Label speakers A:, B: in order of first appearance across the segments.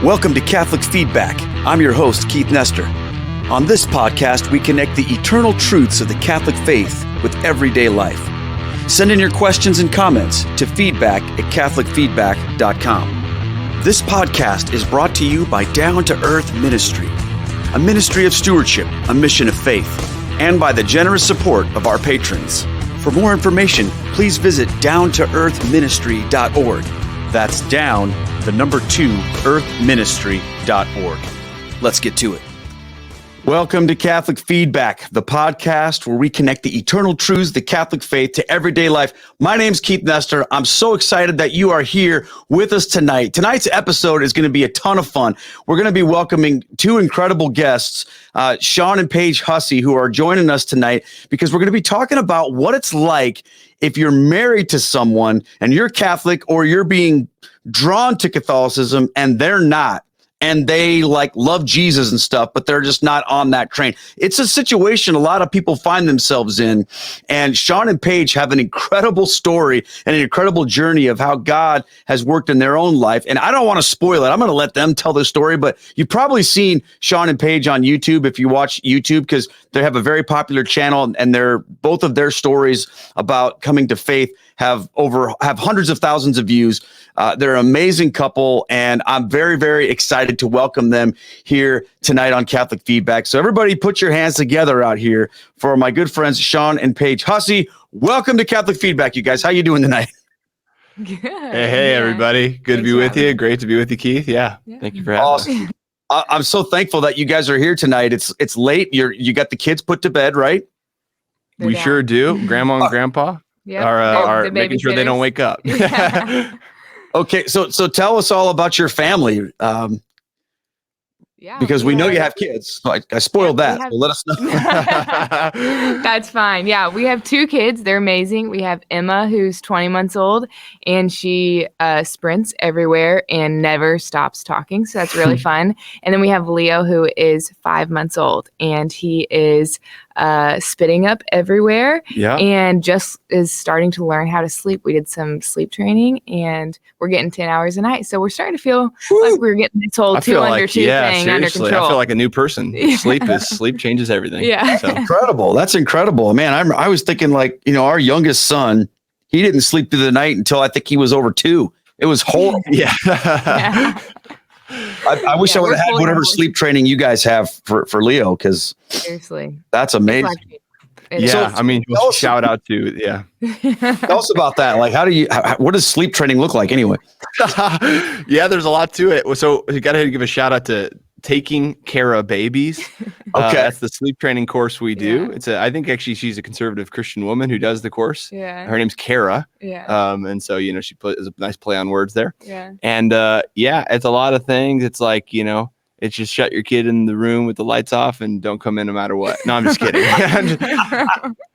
A: Welcome to Catholic Feedback. I'm your host, Keith Nestor. On this podcast, we connect the eternal truths of the Catholic faith with everyday life. Send in your questions and comments to feedback@catholicfeedback.com. This podcast is brought to you by Down to Earth Ministry, a ministry of stewardship, a mission of faith, and by the generous support of our patrons. For more information, please visit downtoearthministry.org. That's down, the number 2, earthministry.org. Let's get to it. Welcome to Catholic Feedback, the podcast where we connect the eternal truths of the Catholic faith to everyday life. My name's Keith Nestor. I'm so excited that you are here with us tonight. Tonight's episode is going to be a ton of fun. We're going to be welcoming two incredible guests, Sean and Paige Hussey, who are joining us tonight because we're going to be talking about what it's like if you're married to someone and you're Catholic or you're being drawn to Catholicism and they're not. And they love Jesus and stuff, but they're just not on that train. It's a situation a lot of people find themselves in. And Sean and Paige have an incredible story and an incredible journey of how God has worked in their own life. And I don't want to spoil it. I'm going to let them tell the story, but you've probably seen Sean and Paige on YouTube if you watch YouTube, because they have a very popular channel, and both of their stories about coming to faith have hundreds of thousands of views. They're an amazing couple, and I'm very, very excited to welcome them here tonight on Catholic Feedback. So everybody put your hands together out here for my good friends, Sean and Paige Hussey. Welcome to Catholic Feedback, you guys. How you doing tonight?
B: Good.
C: Hey, everybody. Good to be with you. Great to be with you, Keith. Yeah. Thank you for having us.
A: I'm so thankful that you guys are here tonight. It's late. You got the kids put to bed, right?
C: We sure do. Grandma and Grandpa are making sure they don't wake up.
B: Yeah.
A: Okay, so tell us all about your family. Because we know you have kids. So I spoiled that. So let us know.
B: That's fine. Yeah, we have 2 kids. They're amazing. We have Emma, who's 20 months old, and she sprints everywhere and never stops talking. So that's really fun. And then we have Leo, who is 5 months old, and he is spitting up everywhere and just is starting to learn how to sleep. We did some sleep training, and we're getting 10 hours a night. So we're starting to feel like we're getting this whole 2 under 2 thing under control.
C: I feel like a new person. Sleep changes everything.
B: Yeah.
C: So.
A: Incredible. That's incredible. Man, I was thinking our youngest son, he didn't sleep through the night until I think he was over 2. It was horrible.
C: Yeah.
A: I wish I would have had whatever sleep training you guys have for Leo, because
B: seriously,
A: that's amazing.
C: Shout out to,
A: Tell us about that. Like, what does sleep training look like anyway?
C: Yeah, there's a lot to it. So you got to give a shout out to Taking Care of Babies.
A: Okay.
C: That's the sleep training course we do. Yeah. I think actually she's a conservative Christian woman who does the course.
B: Yeah.
C: Her name's Kara.
B: Yeah.
C: And so, she is a nice play on words there.
B: Yeah.
C: And it's a lot of things. It's like, it's just shut your kid in the room with the lights off and don't come in no matter what. No, I'm just kidding.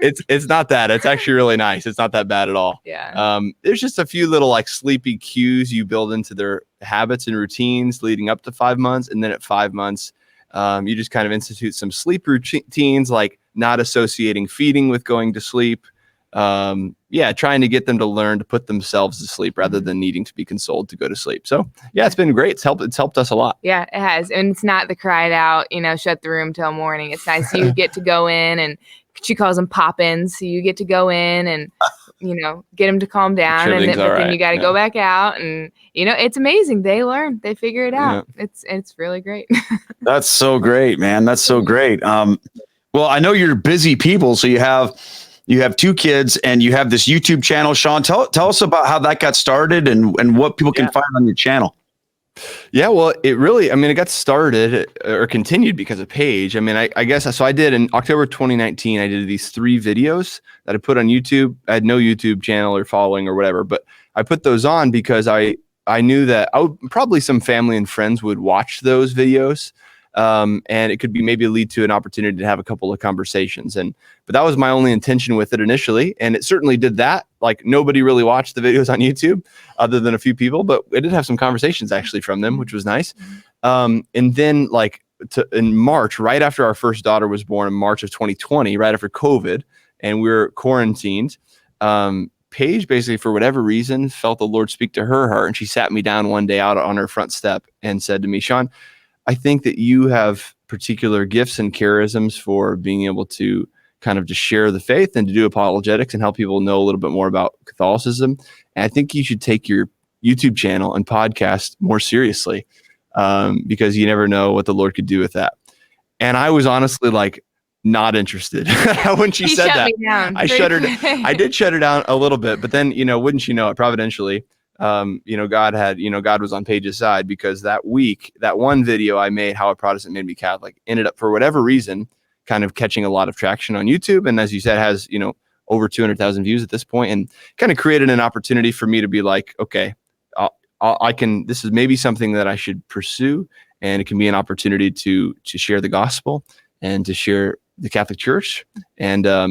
C: It's not that. It's actually really nice. It's not that bad at all.
B: Yeah.
C: There's just a few little sleepy cues you build into their habits and routines leading up to 5 months. And then at 5 months, you just kind of institute some sleep routines, like not associating feeding with going to sleep. Trying to get them to learn to put themselves to sleep rather than needing to be consoled to go to sleep. So it's been great. It's helped us a lot.
B: Yeah, it has. And it's not the cried out, shut the room till morning. It's nice. You get to go in, and she calls them pop-ins. So you get to go in and, get them to calm down.
C: Sure,
B: but then you got to go back out, and, it's amazing. They learn, they figure it out. Yeah. It's really great.
A: That's so great, man. That's so great. Well, I know you're busy people. So you have 2 kids and you have this YouTube channel. Sean, tell us about how that got started and what people can find on your channel.
C: Yeah, well, it got started or continued because of Paige. I guess, so I did in October 2019, I did these 3 videos that I put on YouTube. I had no YouTube channel or following or whatever, but I put those on because I knew that probably some family and friends would watch those videos. And it could be maybe lead to an opportunity to have a couple of conversations. But that was my only intention with it initially. And it certainly did that. Like, nobody really watched the videos on YouTube other than a few people, but I did have some conversations actually from them, which was nice. And then in March, right after our first daughter was born in March of 2020, right after COVID, and we were quarantined, Paige basically, for whatever reason, felt the Lord speak to her heart. And she sat me down one day out on her front step and said to me, Sean, I think that you have particular gifts and charisms for being able to kind of just share the faith and to do apologetics and help people know a little bit more about Catholicism. And I think you should take your YouTube channel and podcast more seriously, because you never know what the Lord could do with that. And I was honestly like, not interested. When she said that, I did shut her down a little bit, but then, wouldn't you know it, providentially, God was on Paige's side, because that week, that one video I made, How a Protestant Made Me Catholic, ended up, for whatever reason, kind of catching a lot of traction on YouTube. And as you said, has, over 200,000 views at this point, and kind of created an opportunity for me to be like, okay, this is maybe something that I should pursue. And it can be an opportunity to share the gospel and to share the Catholic Church. And so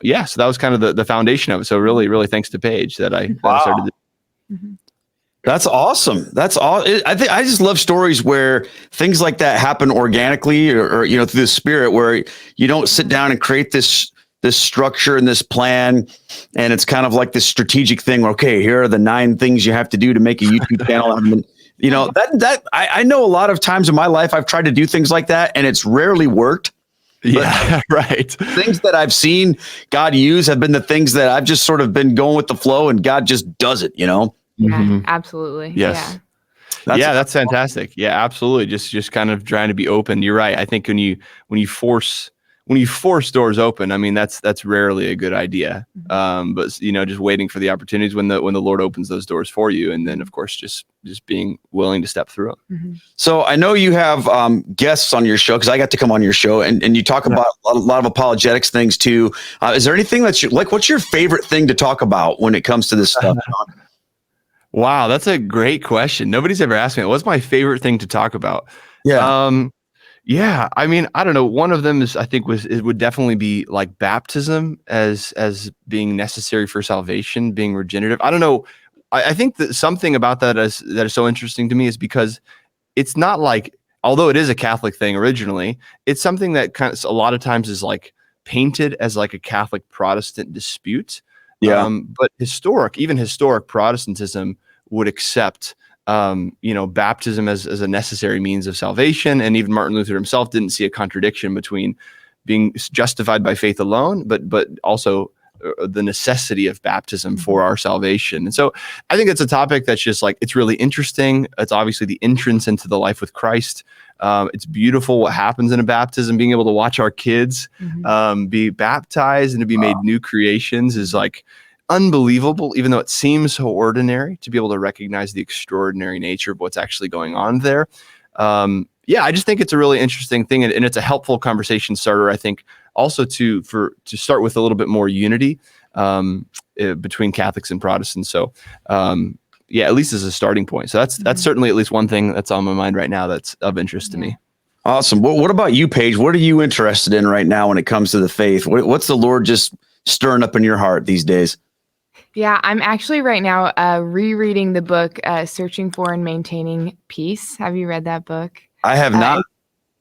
C: that was kind of the foundation of it. So really, really thanks to Paige that I started this.
B: Mm-hmm.
A: That's awesome. That's all. I think I just love stories where things like that happen organically, or through the Spirit, where you don't sit down and create this structure and this plan, and it's kind of like this strategic thing where, okay, here are the 9 things you have to do to make a YouTube channel. I know a lot of times in my life I've tried to do things like that, and it's rarely worked.
C: Yeah, right.
A: Things that I've seen God use have been the things that I've just sort of been going with the flow, and God just does it,
B: Yeah, absolutely.
C: Yes. Yeah. That's fantastic. Yeah, absolutely. Just kind of trying to be open. You're right. I think when you force doors open, I mean, that's rarely a good idea. But just waiting for the opportunities when the Lord opens those doors for you. And then of course, just being willing to step through them.
B: Mm-hmm.
A: So I know you have guests on your show, because I got to come on your show, and you talk about a lot of apologetics things too. Is there anything that you like? What's your favorite thing to talk about when it comes to this stuff?
C: Wow, that's a great question. Nobody's ever asked me, what's my favorite thing to talk about?
A: Yeah.
C: Yeah, I mean, I don't know. One of them is, I think, it would definitely be like baptism as being necessary for salvation, being regenerative. I don't know. I think that something about that is so interesting to me is because it's not like, although it is a Catholic thing originally, it's something that kind of a lot of times is like painted as like a Catholic Protestant dispute.
A: Yeah.
C: But even historic Protestantism would accept baptism as a necessary means of salvation. And even Martin Luther himself didn't see a contradiction between being justified by faith alone, but also the necessity of baptism for our salvation. And so I think it's a topic that's just like, it's really interesting. It's obviously the entrance into the life with Christ. It's beautiful what happens in a baptism. Being able to watch our kids be baptized and to be made new creations is like unbelievable, even though it seems so ordinary, to be able to recognize the extraordinary nature of what's actually going on there. I just think it's a really interesting thing, and it's a helpful conversation starter, I think, also to start with a little bit more unity between Catholics and Protestants. So at least as a starting point. So that's certainly at least one thing that's on my mind right now that's of interest to me.
A: Awesome. What about you, Paige? What are you interested in right now when it comes to the faith? What's the Lord just stirring up in your heart these days?
B: Yeah, I'm actually right now rereading the book, Searching for and Maintaining Peace. Have you read that book?
A: I have not.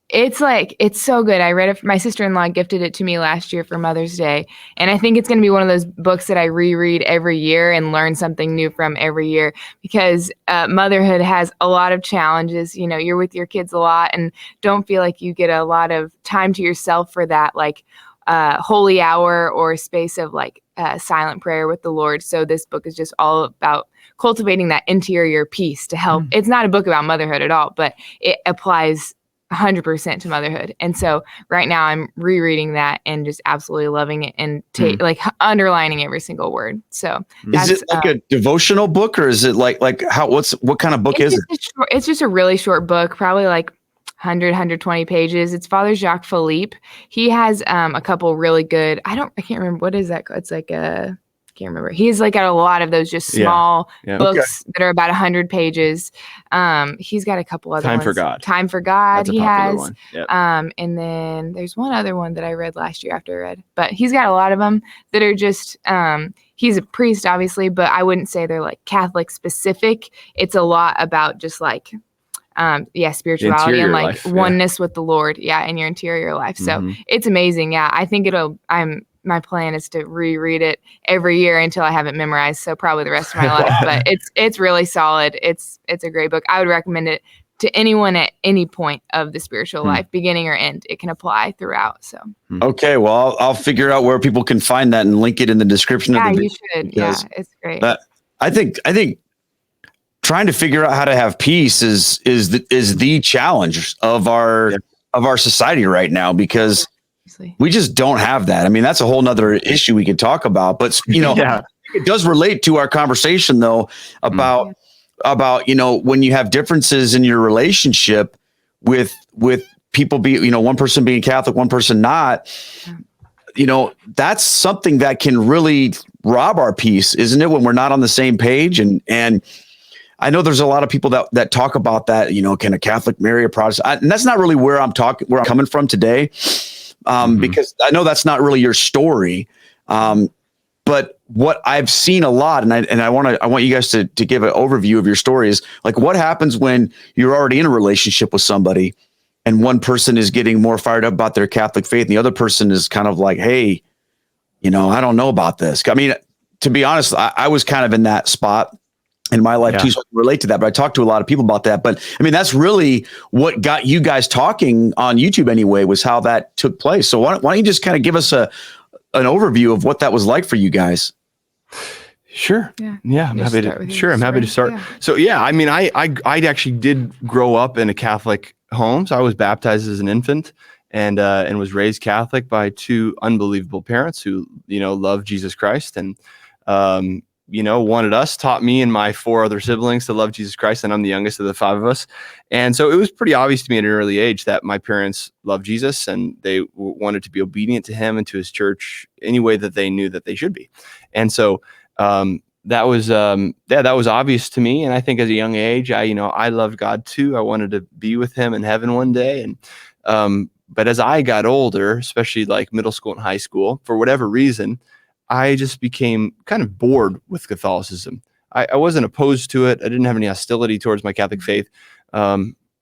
B: It's so good. I read it. My sister-in-law gifted it to me last year for Mother's Day. And I think it's going to be one of those books that I reread every year and learn something new from every year, because motherhood has a lot of challenges. You're with your kids a lot and don't feel like you get a lot of time to yourself for that, like holy hour or space of like silent prayer with the Lord. So this book is just all about cultivating that interior peace to help. It's not a book about motherhood at all, but it applies 100% to motherhood. And so right now I'm rereading that and just absolutely loving it and like underlining every single word. So
A: is it like a devotional book, or is it like what kind of book is it?
B: It's just a really short book, probably like 120 pages. It's Father Jacques Philippe. He has a couple really good, I can't remember, what is that? It's like I can't remember. He's like got a lot of those just small books that are about 100 pages. He's got a couple other
C: Time
B: ones.
C: for God.
B: Time for God.
C: That's
B: he
C: a popular
B: has.
C: one. Yep.
B: And then there's one other one that I read last year after I read. But he's got a lot of them that are just he's a priest, obviously, but I wouldn't say they're like Catholic specific. It's a lot about just like spirituality and like oneness with the Lord, in your interior life. So it's amazing. Yeah, I think I'm my plan is to reread it every year until I have it memorized. So probably the rest of my life, but it's really solid. It's a great book. I would recommend it to anyone at any point of the spiritual life, beginning or end. It can apply throughout. So
A: okay, well, I'll figure out where people can find that and link it in the description of the video.
B: you should. Yeah, it's great.
A: I think trying to figure out how to have peace is the challenge of our society right now, because we just don't have that. I mean, that's a whole nother issue we could talk about, but it does relate to our conversation though about when you have differences in your relationship with people one person being Catholic, one person not, that's something that can really rob our peace, isn't it? When we're not on the same page. And I know there's a lot of people that talk about that, can a Catholic marry a Protestant? And that's not really where I'm coming from today. Because I know that's not really your story. But what I've seen a lot, and I want you guys to give an overview of your stories. Like, what happens when you're already in a relationship with somebody and one person is getting more fired up about their Catholic faith and the other person is kind of like, hey, I don't know about this. I mean, to be honest, I was kind of in that spot in my life too, so I can relate to that. But I talked to a lot of people about that. But I mean, that's really what got you guys talking on YouTube anyway, was how that took place. So why don't you just kind of give us an overview of what that was like for you guys?
C: Sure. Yeah. I'm happy to start. Yeah. So I mean, I actually did grow up in a Catholic home. So I was baptized as an infant and was raised Catholic by two unbelievable parents who, love Jesus Christ and, taught me and my four other siblings to love Jesus Christ. And I'm the youngest of the five of us. And so it was pretty obvious to me at an early age that my parents loved Jesus and they wanted to be obedient to him and to his church any way that they knew that they should be. And so, that was obvious to me. And I think as a young age, I loved God too. I wanted to be with him in heaven one day. And, but as I got older, especially like middle school and high school, for whatever reason, I just became kind of bored with Catholicism. I wasn't opposed to it. I didn't have any hostility towards my Catholic faith.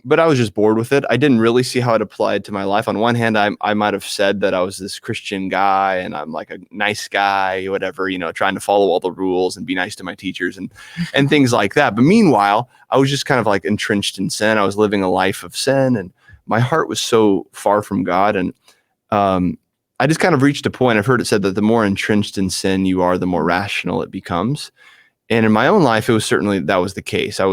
C: But I was just bored with it. I didn't really see how it applied to my life. On one hand, I might have said that I was this Christian guy and I'm like a nice guy, whatever, trying to follow all the rules and be nice to my teachers and things like that. But meanwhile, I was just kind of like entrenched in sin. I was living a life of sin and my heart was so far from God. And I just kind of reached a point. I've heard it said that the more entrenched in sin you are, the more rational it becomes. And in my own life, it was certainly that was the case. I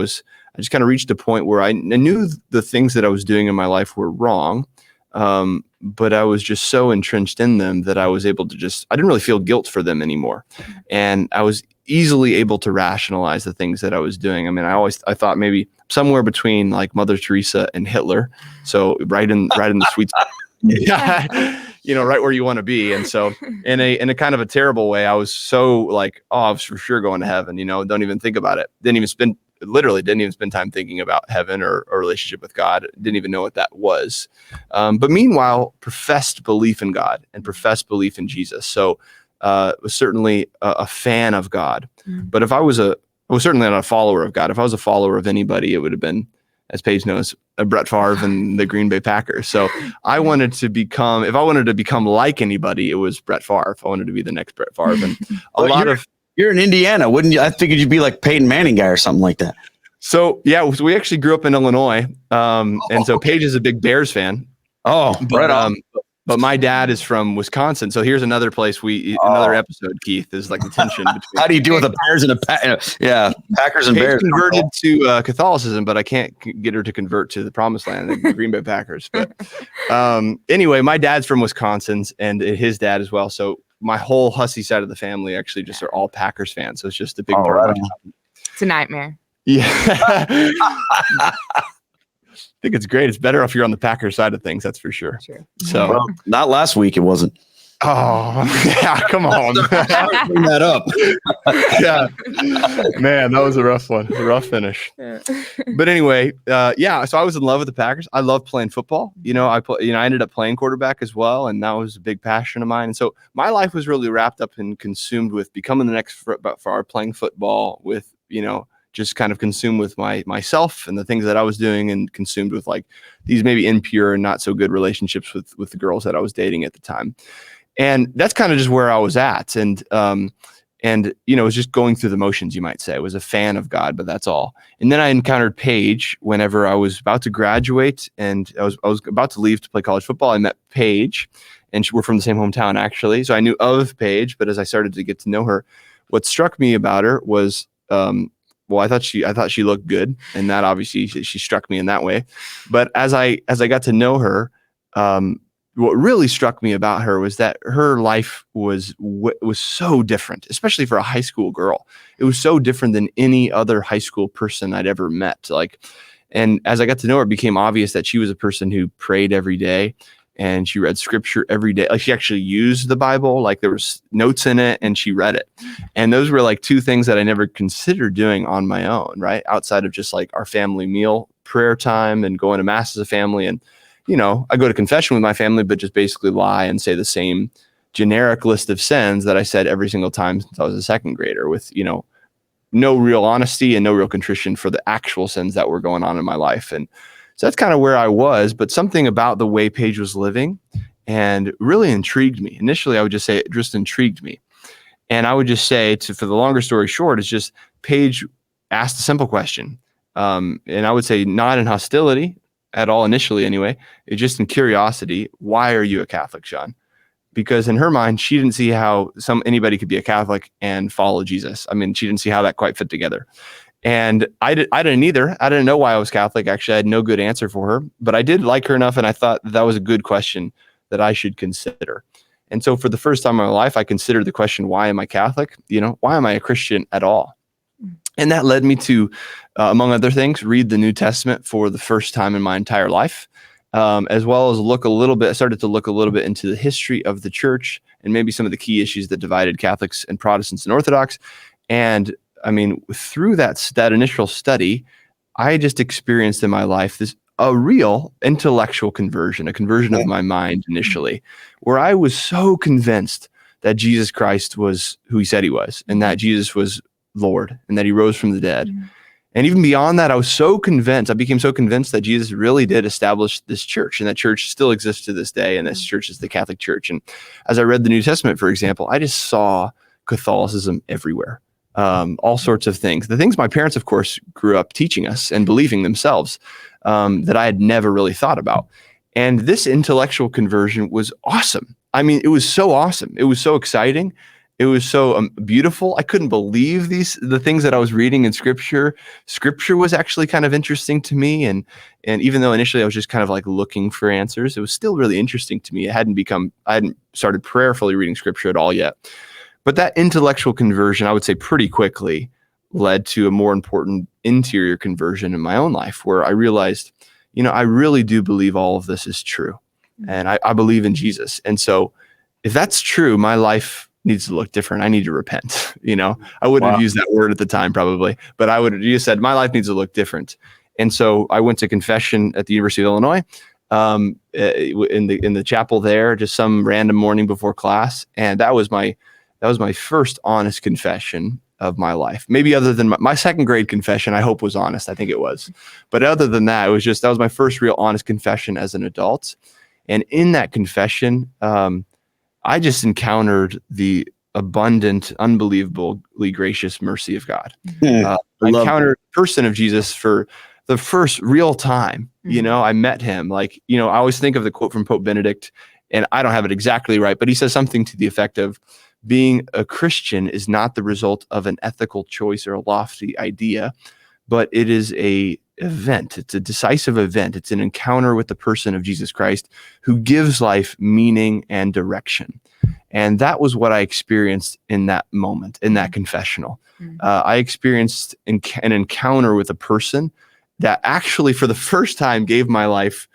C: just kind of reached a point where I knew the things that I was doing in my life were wrong, but I was just so entrenched in them that I was able to I didn't really feel guilt for them anymore. And I was easily able to rationalize the things that I was doing. I mean, I thought maybe somewhere between like Mother Teresa and Hitler. So right in the sweet spot. Right where you want to be. And so in a kind of a terrible way, I was so like, oh, I was for sure going to heaven, don't even think about it. Didn't even spend time thinking about heaven or a relationship with God. Didn't even know what that was. But meanwhile, professed belief in God and professed belief in Jesus. So was certainly a fan of God. But if I was certainly not a follower of God. If I was a follower of anybody, it would have been, as Paige knows, Brett Favre and the Green Bay Packers. So if I wanted to become like anybody, it was Brett Favre. I wanted to be the next Brett Favre. And
A: you're in Indiana, wouldn't you? I figured you'd be like Peyton Manning guy or something like that.
C: So we actually grew up in Illinois. And so Paige is a big Bears fan.
A: Oh,
C: right on. But my dad is from Wisconsin. So here's another place another episode, Keith, is like the tension between.
A: How do you deal with the Bears and Packers and
C: Paige
A: Bears?
C: Converted to Catholicism, but I can't get her to convert to the Promised Land, the Green Bay Packers. But anyway, my dad's from Wisconsin and his dad as well. So my whole Hussey side of the family actually just are all Packers fans. So it's just a big part of it.
B: It's a nightmare.
C: Yeah. I think it's great. It's better if you're on the Packers side of things. That's for sure. So
A: not last week. It wasn't.
C: Oh, yeah. Come on.
A: Bring that up.
C: Yeah, man, that was a rough one. A rough finish. But anyway, so I was in love with the Packers. I love playing football. I ended up playing quarterback as well. And that was a big passion of mine. And so my life was really wrapped up and consumed with becoming the next Favre, playing football with, just kind of consumed with myself and the things that I was doing and consumed with like these maybe impure and not so good relationships with the girls that I was dating at the time. And that's kind of just where I was at. And you know, it was just going through the motions, you might say. I was a fan of God, but that's all. And then I encountered Paige whenever I was about to graduate, and I was about to leave to play college football. I met Paige, and we're from the same hometown, actually. So I knew of Paige, but as I started to get to know her, what struck me about her was, well, I thought she looked good, and that obviously she struck me in that way. But as I got to know her, what really struck me about her was that her life was so different, especially for a high school girl. It was so different than any other high school person I'd ever met. And as I got to know her, it became obvious that she was a person who prayed every day, and she read scripture every day. Like, she actually used the Bible, like there was notes in it, and she read it. And those were like two things that I never considered doing on my own, right? Outside of just like our family meal, prayer time, and going to mass as a family. And, you know, I go to confession with my family, but just basically lie and say the same generic list of sins that I said every single time since I was a second grader, with, you know, no real honesty and no real contrition for the actual sins that were going on in my life. And so that's kind of where I was, but something about the way Paige was living and really intrigued me. Initially, I would just say it just intrigued me. And I would just say, for the longer story short, it's just Paige asked a simple question. And I would say not in hostility at all initially anyway, it's just in curiosity. Why are you a Catholic, Sean? Because in her mind, she didn't see how anybody could be a Catholic and follow Jesus. I mean, she didn't see how that quite fit together. And I didn't either. I didn't know why I was Catholic. Actually, I had no good answer for her, but I did like her enough, and I thought that was a good question that I should consider. And so for the first time in my life, I considered the question, why am I Catholic? You know, why am I a Christian at all? And that led me to, among other things, read the New Testament for the first time in my entire life, as well as started to look a little bit into the history of the church and maybe some of the key issues that divided Catholics and Protestants and Orthodox. And I mean, through that initial study, I just experienced in my life a real intellectual conversion, a conversion of my mind initially, where I was so convinced that Jesus Christ was who he said he was, and that Jesus was Lord, and that he rose from the dead. Mm-hmm. And even beyond that, I became so convinced that Jesus really did establish this church, and that church still exists to this day, and this church is the Catholic Church. And as I read the New Testament, for example, I just saw Catholicism everywhere. All sorts of things. The things my parents, of course, grew up teaching us and believing themselves, that I had never really thought about. And this intellectual conversion was awesome. I mean, it was so awesome. It was so exciting. It was so beautiful. I couldn't believe the things that I was reading in Scripture. Scripture was actually kind of interesting to me. And even though initially I was just kind of like looking for answers, it was still really interesting to me. I hadn't started prayerfully reading Scripture at all yet. But that intellectual conversion, I would say pretty quickly, led to a more important interior conversion in my own life, where I realized, you know, I really do believe all of this is true. And I believe in Jesus. And so if that's true, my life needs to look different. I need to repent. You know, I wouldn't have used that word at the time probably, but you said my life needs to look different. And so I went to confession at the University of Illinois, in the chapel there, just some random morning before class. And that was my first honest confession of my life. Maybe other than my second grade confession, I hope was honest. I think it was. But other than that, that was my first real honest confession as an adult. And in that confession, I just encountered the abundant, unbelievably gracious mercy of God. I encountered the person of Jesus for the first real time. You know, I met him. Like, you know, I always think of the quote from Pope Benedict, and I don't have it exactly right, but he says something to the effect of, being a Christian is not the result of an ethical choice or a lofty idea, but it is an event. It's a decisive event. It's an encounter with the person of Jesus Christ, who gives life meaning and direction. And that was what I experienced in that moment, in that confessional. I experienced an encounter with a person that actually, for the first time, gave my life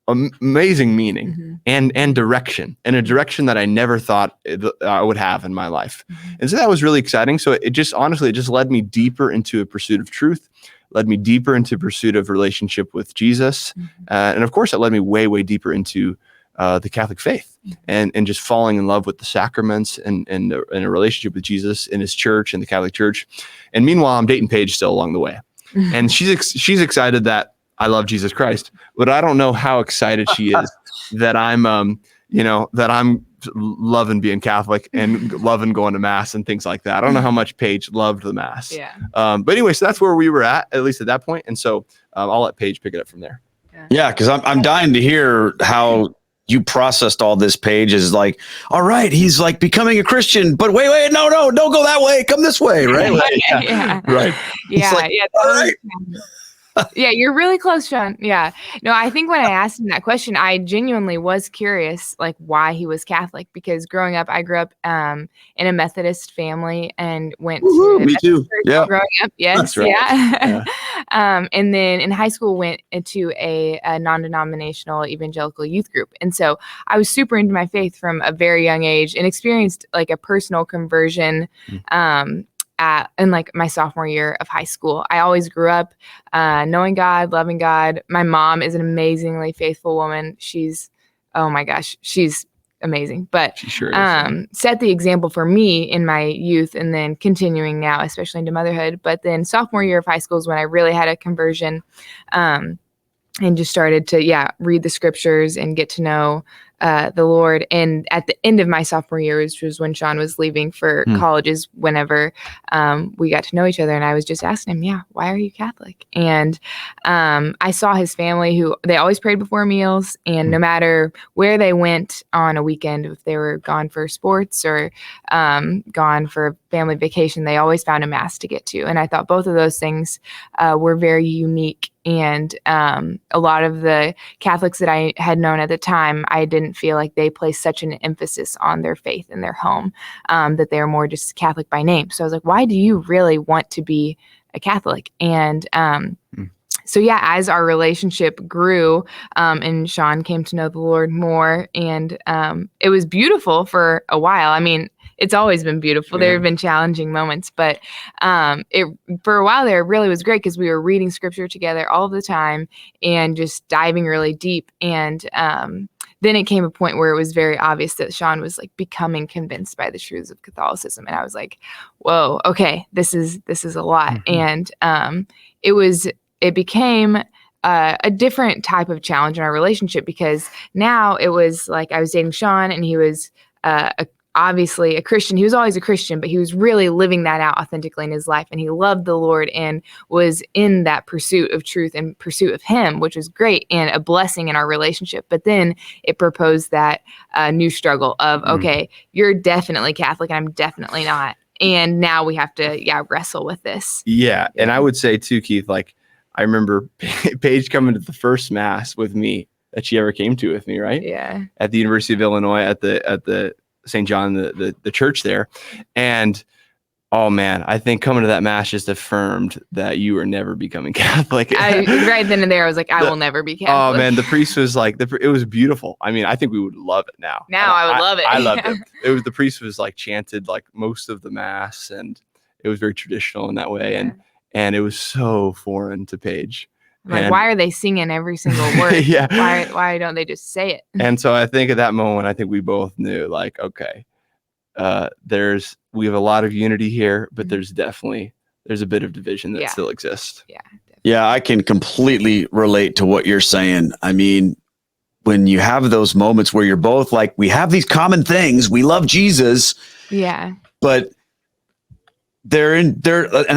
C: amazing meaning and direction, and a direction that I never thought I would have in my life. And so that was really exciting. So it just led me deeper into a pursuit of truth, led me deeper into pursuit of relationship with Jesus. And of course, it led me way, way deeper into the Catholic faith, and just falling in love with the sacraments and a relationship with Jesus in his church and the Catholic Church. And meanwhile, I'm dating Paige still along the way. And she's excited that I love Jesus Christ, but I don't know how excited she is that I'm that I'm loving being Catholic and loving going to mass and things like that. I don't know how much Paige loved the mass.
B: Yeah.
C: But anyway, so that's where we were at least at that point. And so I'll let Paige pick it up from there.
A: Yeah, because I'm dying to hear how you processed all this. Paige is like, all right, he's like becoming a Christian, but wait, no, don't go that way. Come this way, right?
B: Yeah.
A: Right.
B: Yeah.
A: Like,
B: yeah.
A: all right.
B: Yeah, you're really close, Sean. Yeah. No, I think when I asked him that question, I genuinely was curious, like why he was Catholic, because growing up, I grew up in a Methodist family and went to
A: me too. Yeah.
B: growing up. Yes.
C: That's right.
B: Yeah. And then in high school, went into a non-denominational evangelical youth group. And so I was super into my faith from a very young age and experienced like a personal conversion in like my sophomore year of high school. I always grew up knowing God, loving God. My mom is an amazingly faithful woman. She's, oh my gosh, she's amazing. But
C: She sure is.
B: set the example for me in my youth and then continuing now, especially into motherhood. But then sophomore year of high school is when I really had a conversion and just started to, read the scriptures and get to know the Lord. And at the end of my sophomore year, which was when Sean was leaving for colleges, whenever we got to know each other, and I was just asking him, why are you Catholic? And I saw his family who they always prayed before meals, and no matter where they went on a weekend, if they were gone for sports or gone for a family vacation, they always found a mass to get to. And I thought both of those things were very unique. And a lot of the Catholics that I had known at the time, I didn't feel like they placed such an emphasis on their faith in their home, that they were more just Catholic by name. So I was like, why do you really want to be a Catholic? And so as our relationship grew and Sean came to know the Lord more, and it was beautiful for a while. I mean, it's always been beautiful. There have been challenging moments, but for a while there, it really was great because we were reading scripture together all the time and just diving really deep. And then it came a point where it was very obvious that Sean was like becoming convinced by the truths of Catholicism. And I was like, whoa, okay, this is a lot. And it became a different type of challenge in our relationship, because now it was like I was dating Sean and he was obviously a Christian. He was always a Christian, but he was really living that out authentically in his life. And he loved the Lord and was in that pursuit of truth and pursuit of him, which was great and a blessing in our relationship. But then it proposed that new struggle of, okay, you're definitely Catholic and I'm definitely not. And now we have to, wrestle with this.
C: Yeah. And I would say too, Keith, like I remember Paige coming to the first mass with me that she ever came to with me, right?
B: Yeah.
C: At the University of Illinois at the St. John, the church there. And oh man, I think coming to that mass just affirmed that you were never becoming Catholic.
B: Right then and there, I was like, I will never be Catholic.
C: Oh man, the priest was like, it was beautiful. I mean, I think we would love it now.
B: I would love it.
C: I loved it. The priest was like chanted like most of the mass, and it was very traditional in that way. And it was so foreign to Paige.
B: Like, why are they singing every single word? Why don't they just say it?
C: And so I think at that moment, I think we both knew, like, okay, we have a lot of unity here, but there's a bit of division that still exists.
B: Yeah. Definitely.
A: Yeah, I can completely relate to what you're saying. I mean, when you have those moments where you're both like, we have these common things, we love Jesus.
B: Yeah.
A: But and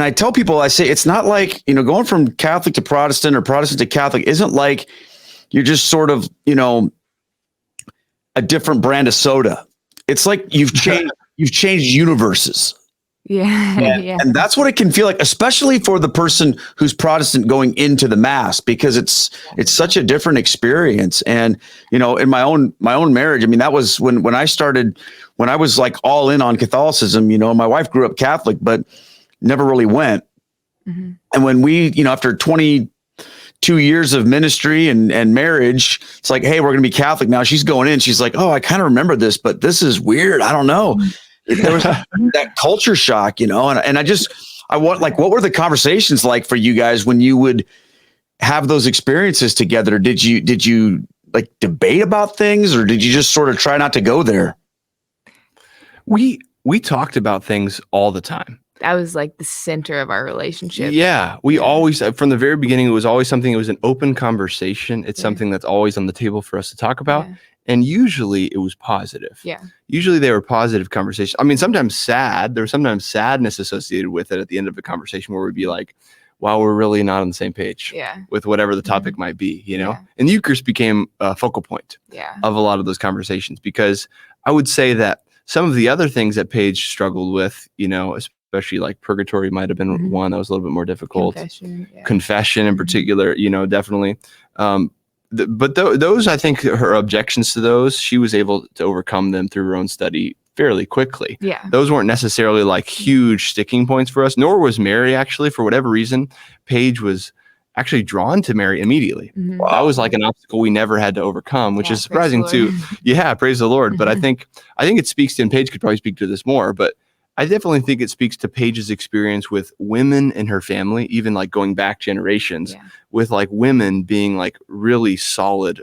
A: I tell people, I say, it's not like, going from Catholic to Protestant or Protestant to Catholic isn't like you're just sort of, a different brand of soda. It's like you've changed universes.
B: Yeah.
A: And that's what it can feel like, especially for the person who's Protestant going into the mass, because it's such a different experience. And, in my own marriage, I mean, that was when I was like all in on Catholicism. My wife grew up Catholic, but never really went. Mm-hmm. And when we, after 22 years of ministry and marriage, it's like, hey, we're going to be Catholic now. She's going in. She's like, oh, I kind of remember this, but this is weird. I don't know. There was that culture shock, and I want, like, what were the conversations like for you guys when you would have those experiences together? Did you like debate about things, or did you just sort of try not to go there?
C: We talked about things all the time.
B: That was like the center of our relationship.
C: Yeah. We always, from the very beginning, it was always something, it was an open conversation. It's something that's always on the table for us to talk about.
B: Yeah.
C: And usually it was positive.
B: Yeah.
C: Usually they were positive conversations. I mean, sometimes sad. There was sometimes sadness associated with it at the end of a conversation where we'd be like, wow, we're really not on the same page with whatever the topic might be, you know? And the Eucharist became a focal point of a lot of those conversations, because I would say that some of the other things that Paige struggled with, you know, especially like purgatory might have been one that was a little bit more difficult. Confession in particular, you know, definitely. But those, I think her objections to those, she was able to overcome them through her own study fairly quickly.
B: Yeah.
C: Those weren't necessarily like huge sticking points for us, nor was Mary actually. For whatever reason, Paige was actually drawn to Mary immediately. Wow. That was like an obstacle we never had to overcome, which is surprising too. Yeah, praise the Lord. But I think it speaks to, and Paige could probably speak to this more, but I definitely think it speaks to Paige's experience with women in her family, even like going back generations, with like women being like really solid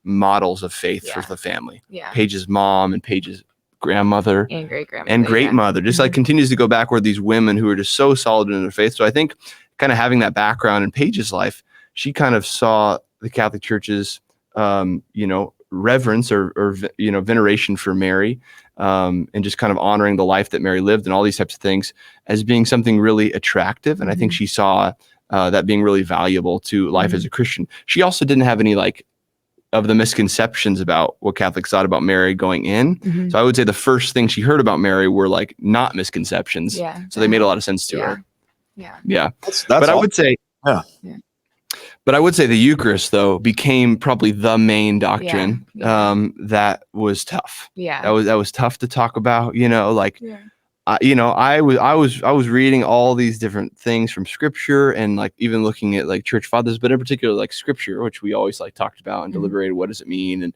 C: models of faith for the family. Yeah. Paige's mom and Paige's grandmother
B: and great-grandmother
C: and great-mother just like continues to go backward, these women who are just so solid in their faith. So I think kind of having that background in Paige's life, she kind of saw the Catholic Church's you know, reverence or you know, veneration for Mary, and just kind of honoring the life that Mary lived and all these types of things as being something really attractive. And I think she saw that being really valuable to life as a Christian. She also didn't have any like of the misconceptions about what Catholics thought about Mary going in. So I would say the first thing she heard about Mary were like not misconceptions. Yeah. So they made a lot of sense to her. Yeah. Yeah.
A: That's
C: but
A: all.
C: I would say, but I would say the Eucharist though became probably the main doctrine that was tough. Yeah. That was tough to talk about, you know, like you know, I was reading all these different things from Scripture and like even looking at like church fathers, but in particular like Scripture, which we always like talked about and deliberated. What does it mean?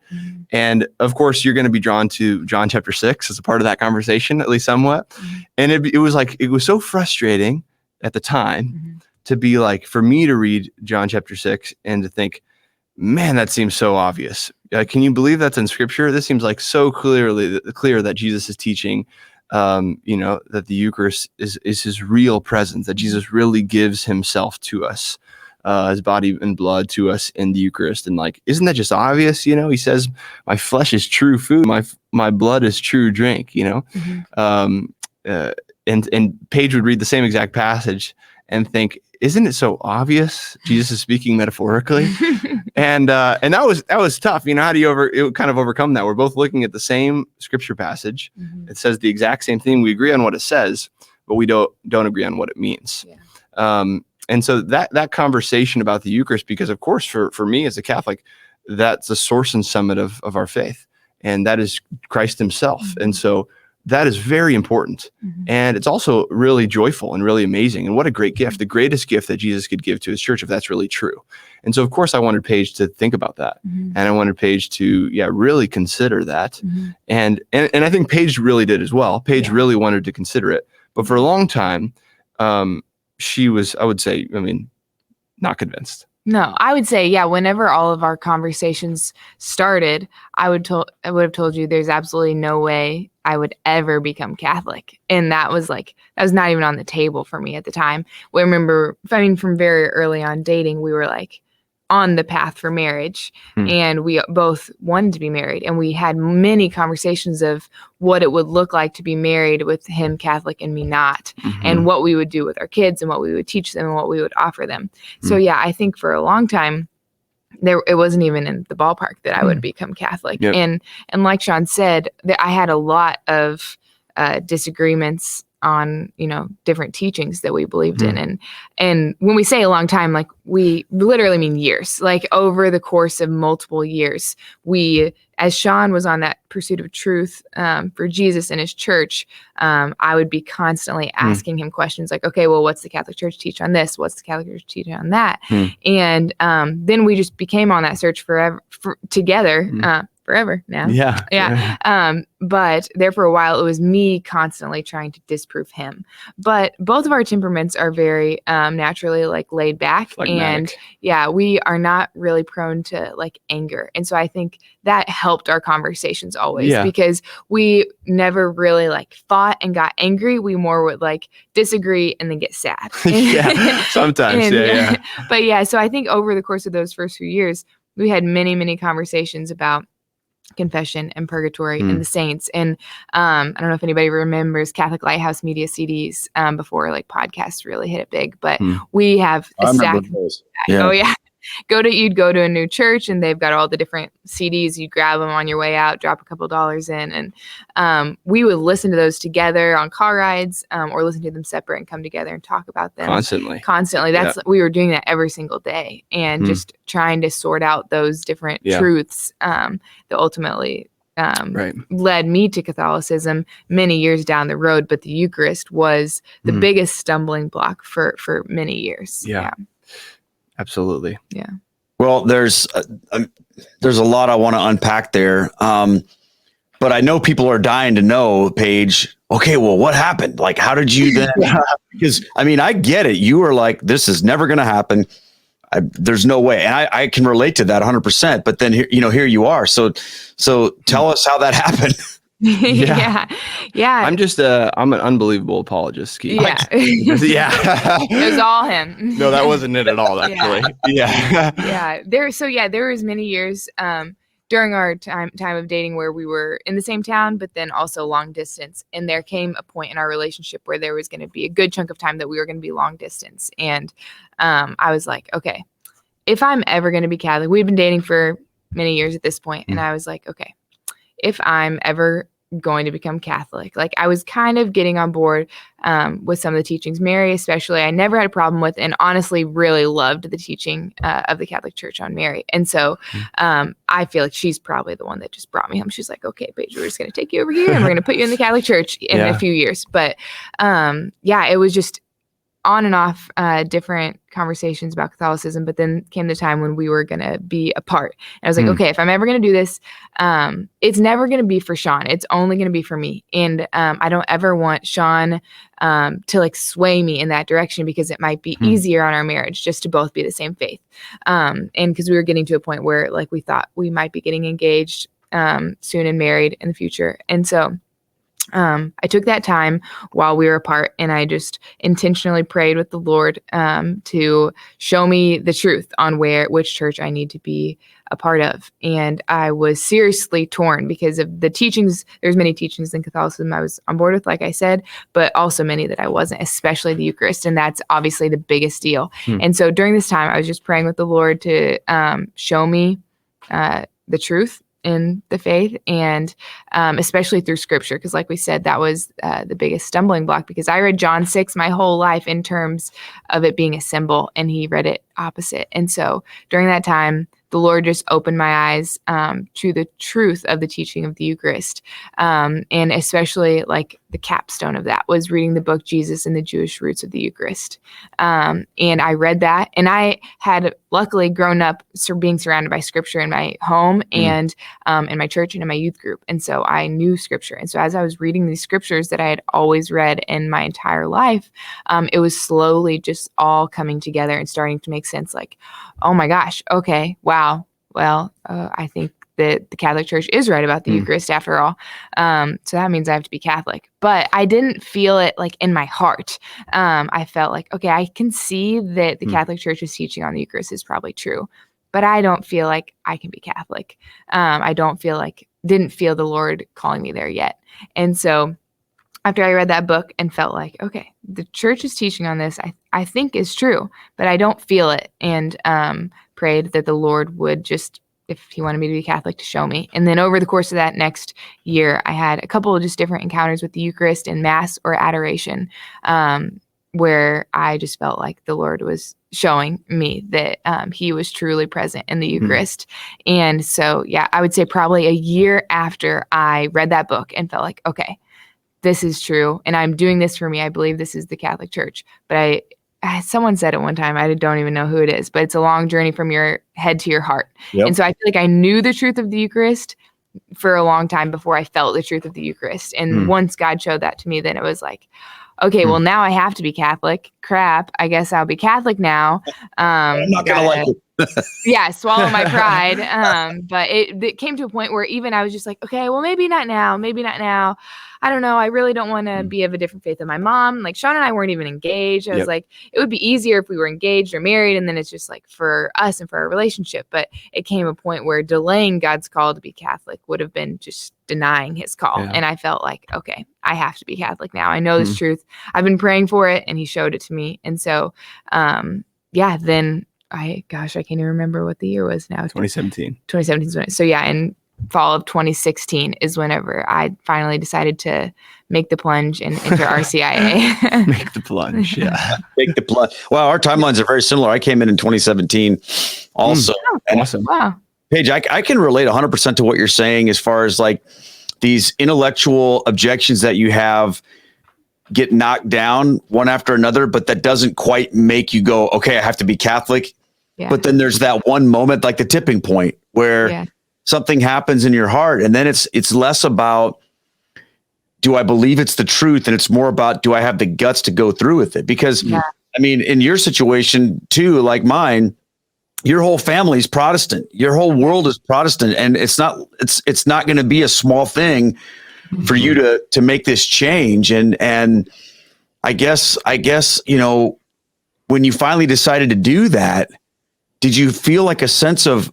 C: And of course, you're going to be drawn to John chapter 6 as a part of that conversation, at least somewhat. And it was like it was so frustrating at the time to be like, for me to read John chapter 6 and to think, man, that seems so obvious. Can you believe that's in Scripture? This seems like so clear that Jesus is teaching. You know, that the Eucharist is his real presence, that Jesus really gives himself to us, his body and blood to us in the Eucharist. And like, isn't that just obvious? You know, he says, my flesh is true food, my blood is true drink, you know? And Paige would read the same exact passage and think, isn't it so obvious? Jesus is speaking metaphorically. And that was tough. You know, how do you kind of overcome that? We're both looking at the same Scripture passage. It says the exact same thing. We agree on what it says, but we don't agree on what it means. And so that conversation about the Eucharist, because of course, for me as a Catholic, that's the source and summit of our faith. And that is Christ himself. And so that is very important. And it's also really joyful and really amazing. And what a great gift, the greatest gift that Jesus could give to his church, if that's really true. And so, of course, I wanted Paige to think about that. And I wanted Paige to, really consider that. And I think Paige really did as well. Paige really wanted to consider it. But for a long time, she was, I would say, not convinced.
B: No, I would say, whenever all of our conversations started, I would have told you there's absolutely no way I would ever become Catholic. And that was not even on the table for me at the time. I remember, from very early on dating, we were like on the path for marriage, and we both wanted to be married. And we had many conversations of what it would look like to be married with him Catholic and me not, and what we would do with our kids and what we would teach them and what we would offer them. So I think for a long time, it wasn't even in the ballpark that I would become Catholic. And like Sean said, I had a lot of disagreements on, different teachings that we believed in. And when we say a long time, like we literally mean years, like over the course of multiple years, as Sean was on that pursuit of truth for Jesus and his church, I would be constantly asking him questions like, okay, well, what's the Catholic Church teach on this? What's the Catholic Church teach on that? And then we just became on that search together now. But there for a while, it was me constantly trying to disprove him. But both of our temperaments are very naturally laid back. Phlegmatic. And we are not really prone to anger. And so I think that helped our conversations always because we never really fought and got angry. We more would disagree and then get sad.
C: Sometimes.
B: But so I think over the course of those first few years, we had many, many conversations about confession and purgatory and the saints. And I don't know if anybody remembers Catholic Lighthouse Media CDs before like podcasts really hit it big, but we have a stack.
A: Yeah.
B: Oh yeah. You'd go to a new church and they've got all the different CDs. You grab them on your way out, drop a couple dollars in. And we would listen to those together on car rides or listen to them separate and come together and talk about them constantly. We were doing that every single day and just trying to sort out those different truths that ultimately led me to Catholicism many years down the road. But the Eucharist was the biggest stumbling block for many years.
C: Yeah. Absolutely.
B: Yeah.
A: Well, there's a lot I want to unpack there. But I know people are dying to know, Paige, okay, well, what happened? Like, how did you then? Because I mean, I get it. You were like, this is never going to happen. There's no way. And I can relate to that 100%, but then here you are. So tell us how that happened.
B: Yeah.
C: I'm an unbelievable apologist, Keith.
B: Yeah. It was all him.
C: No, that wasn't it at all, actually. Yeah.
B: There was many years during our time of dating where we were in the same town, but then also long distance. And there came a point in our relationship where there was going to be a good chunk of time that we were going to be long distance. And I was like, okay, if I'm ever going to be Catholic, we've been dating for many years at this point, and I was like, okay, if I'm ever going to become Catholic, like I was kind of getting on board with some of the teachings. Mary, especially, I never had a problem with, and honestly really loved the teaching of the Catholic Church on Mary. And so I feel like she's probably the one that just brought me home. She's like, okay, Paige, we're just going to take you over here and we're going to put you in the Catholic Church in a few years. But it was just on and off different conversations about Catholicism, but then came the time when we were going to be apart. And I was like, okay, if I'm ever going to do this, it's never going to be for Sean. It's only going to be for me. And I don't ever want Sean to like sway me in that direction, because it might be easier on our marriage just to both be the same faith. And because we were getting to a point where like we thought we might be getting engaged soon and married in the future. And so I took that time while we were apart, and I just intentionally prayed with the Lord to show me the truth on which church I need to be a part of. And I was seriously torn because of the teachings. There's many teachings in Catholicism I was on board with, like I said, but also many that I wasn't, especially the Eucharist. And that's obviously the biggest deal. And so during this time, I was just praying with the Lord to show me the truth in the faith, and especially through scripture, because like we said, that was the biggest stumbling block, because I read John 6 my whole life in terms of it being a symbol, and he read it opposite. And so during that time, the Lord just opened my eyes to the truth of the teaching of the Eucharist. And especially like the capstone of that was reading the book Jesus and the Jewish Roots of the Eucharist. And I read that, and I had luckily grown up being surrounded by scripture in my home and in my church and in my youth group. And so I knew scripture. And so as I was reading these scriptures that I had always read in my entire life, it was slowly just all coming together and starting to make sense. Like, oh my gosh, okay, wow. Well, I think that the Catholic Church is right about the Eucharist after all. So that means I have to be Catholic. But I didn't feel it like in my heart. I felt like, okay, I can see that the Catholic Church's teaching on the Eucharist is probably true, but I don't feel like I can be Catholic. Didn't feel the Lord calling me there yet. And so after I read that book and felt like, okay, the church's teaching on this, I think is true, but I don't feel it. And prayed that the Lord would just, if he wanted me to be Catholic, to show me. And then over the course of that next year, I had a couple of just different encounters with the Eucharist and Mass or adoration, where I just felt like the Lord was showing me that he was truly present in the Eucharist. And so, I would say probably a year after I read that book and felt like, okay, this is true, and I'm doing this for me. I believe this is the Catholic Church. But someone said it one time, I don't even know who it is, but it's a long journey from your head to your heart. Yep. And so I feel like I knew the truth of the Eucharist for a long time before I felt the truth of the Eucharist. And once God showed that to me, then it was like, okay, well, now I have to be Catholic. Crap, I guess I'll be Catholic now.
A: I'm not going to like it.
B: Swallow my pride. But it came to a point where even I was just like, okay, well, maybe not now. I don't know, I really don't want to be of a different faith than my mom. Like Sean and I weren't even engaged. I was like, it would be easier if we were engaged or married. And then it's just like for us and for our relationship. But it came a point where delaying God's call to be Catholic would have been just denying his call.
C: Yeah.
B: And I felt like, okay, I have to be Catholic now. I know this truth. I've been praying for it and he showed it to me. And so, then I can't even remember what the year was now.
C: 2017.
B: 2017. So in fall of 2016 is whenever I finally decided to make the plunge and enter RCIA.
C: Make the plunge. Yeah.
A: Make the plunge. Wow. Our timelines are very similar. I came in 2017 also.
C: Awesome.
B: Wow.
A: Paige, I can relate 100% to what you're saying as far as like these intellectual objections that you have get knocked down one after another, but that doesn't quite make you go, okay, I have to be Catholic. Yeah. But then there's that one moment, like the tipping point where something happens in your heart. And then it's less about, do I believe it's the truth? And it's more about, do I have the guts to go through with it? Because I mean, in your situation too, like mine, your whole family is Protestant. Your whole world is Protestant. And it's not going to be a small thing for you to make this change. And I guess, you know, when you finally decided to do that, did you feel like a sense of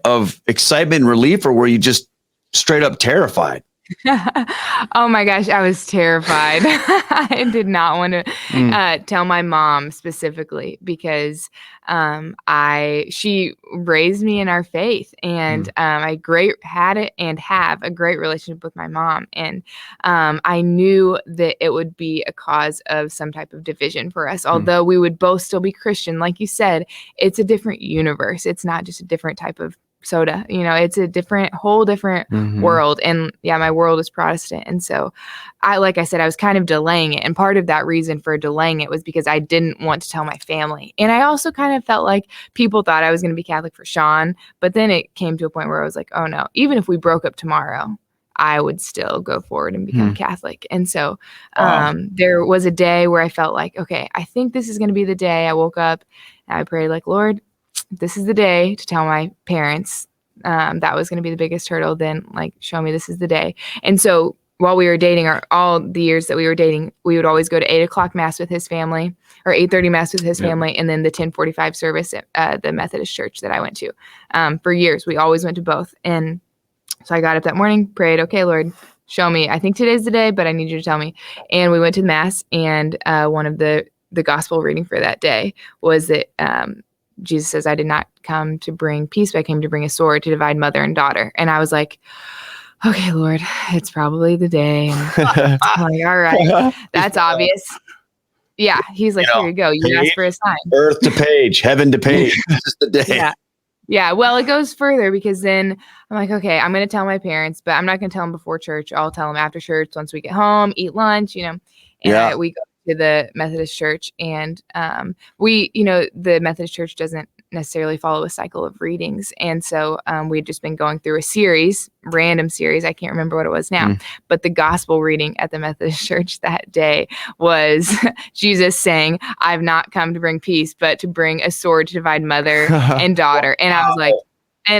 A: excitement and relief, or were you just straight up terrified?
B: Oh my gosh, I was terrified. I did not want to tell my mom specifically because she raised me in our faith, and I had it and have a great relationship with my mom, and I knew that it would be a cause of some type of division for us. Although we would both still be Christian, like you said, it's a different universe. It's not just a different type of soda, you know, it's a whole different world. And my world is Protestant. And so like I said, I was kind of delaying it. And part of that reason for delaying it was because I didn't want to tell my family. And I also kind of felt like people thought I was going to be Catholic for Sean. But then it came to a point where I was like, oh no, even if we broke up tomorrow, I would still go forward and become Catholic. And so there was a day where I felt like, okay, I think this is going to be the day. I woke up and I prayed like, Lord, this is the day to tell my parents. That was going to be the biggest hurdle. Then like, show me this is the day. And so while we were dating, all the years that we were dating, we would always go to 8:00 mass with his family, or 8:30 mass with his family. And then the 10:45 service at the Methodist church that I went to. For years, we always went to both. And so I got up that morning, prayed, okay, Lord, show me. I think today's the day, but I need you to tell me. And we went to mass, and one of the gospel reading for that day was that Jesus says, I did not come to bring peace, but I came to bring a sword to divide mother and daughter. And I was like, okay, Lord, it's probably the day. And I'm like, all right, that's obvious. Yeah. He's like, here you go. You asked for a sign.
A: Earth to Paige, heaven to Paige. This is the day.
B: Yeah. Well, it goes further because then I'm like, okay, I'm going to tell my parents, but I'm not going to tell them before church. I'll tell them after church, once we get home, eat lunch, you know, and we go to the Methodist church, and the Methodist church doesn't necessarily follow a cycle of readings. And so we'd just been going through a random series. I can't remember what it was now, but the gospel reading at the Methodist church that day was Jesus saying, I've not come to bring peace, but to bring a sword to divide mother and daughter. And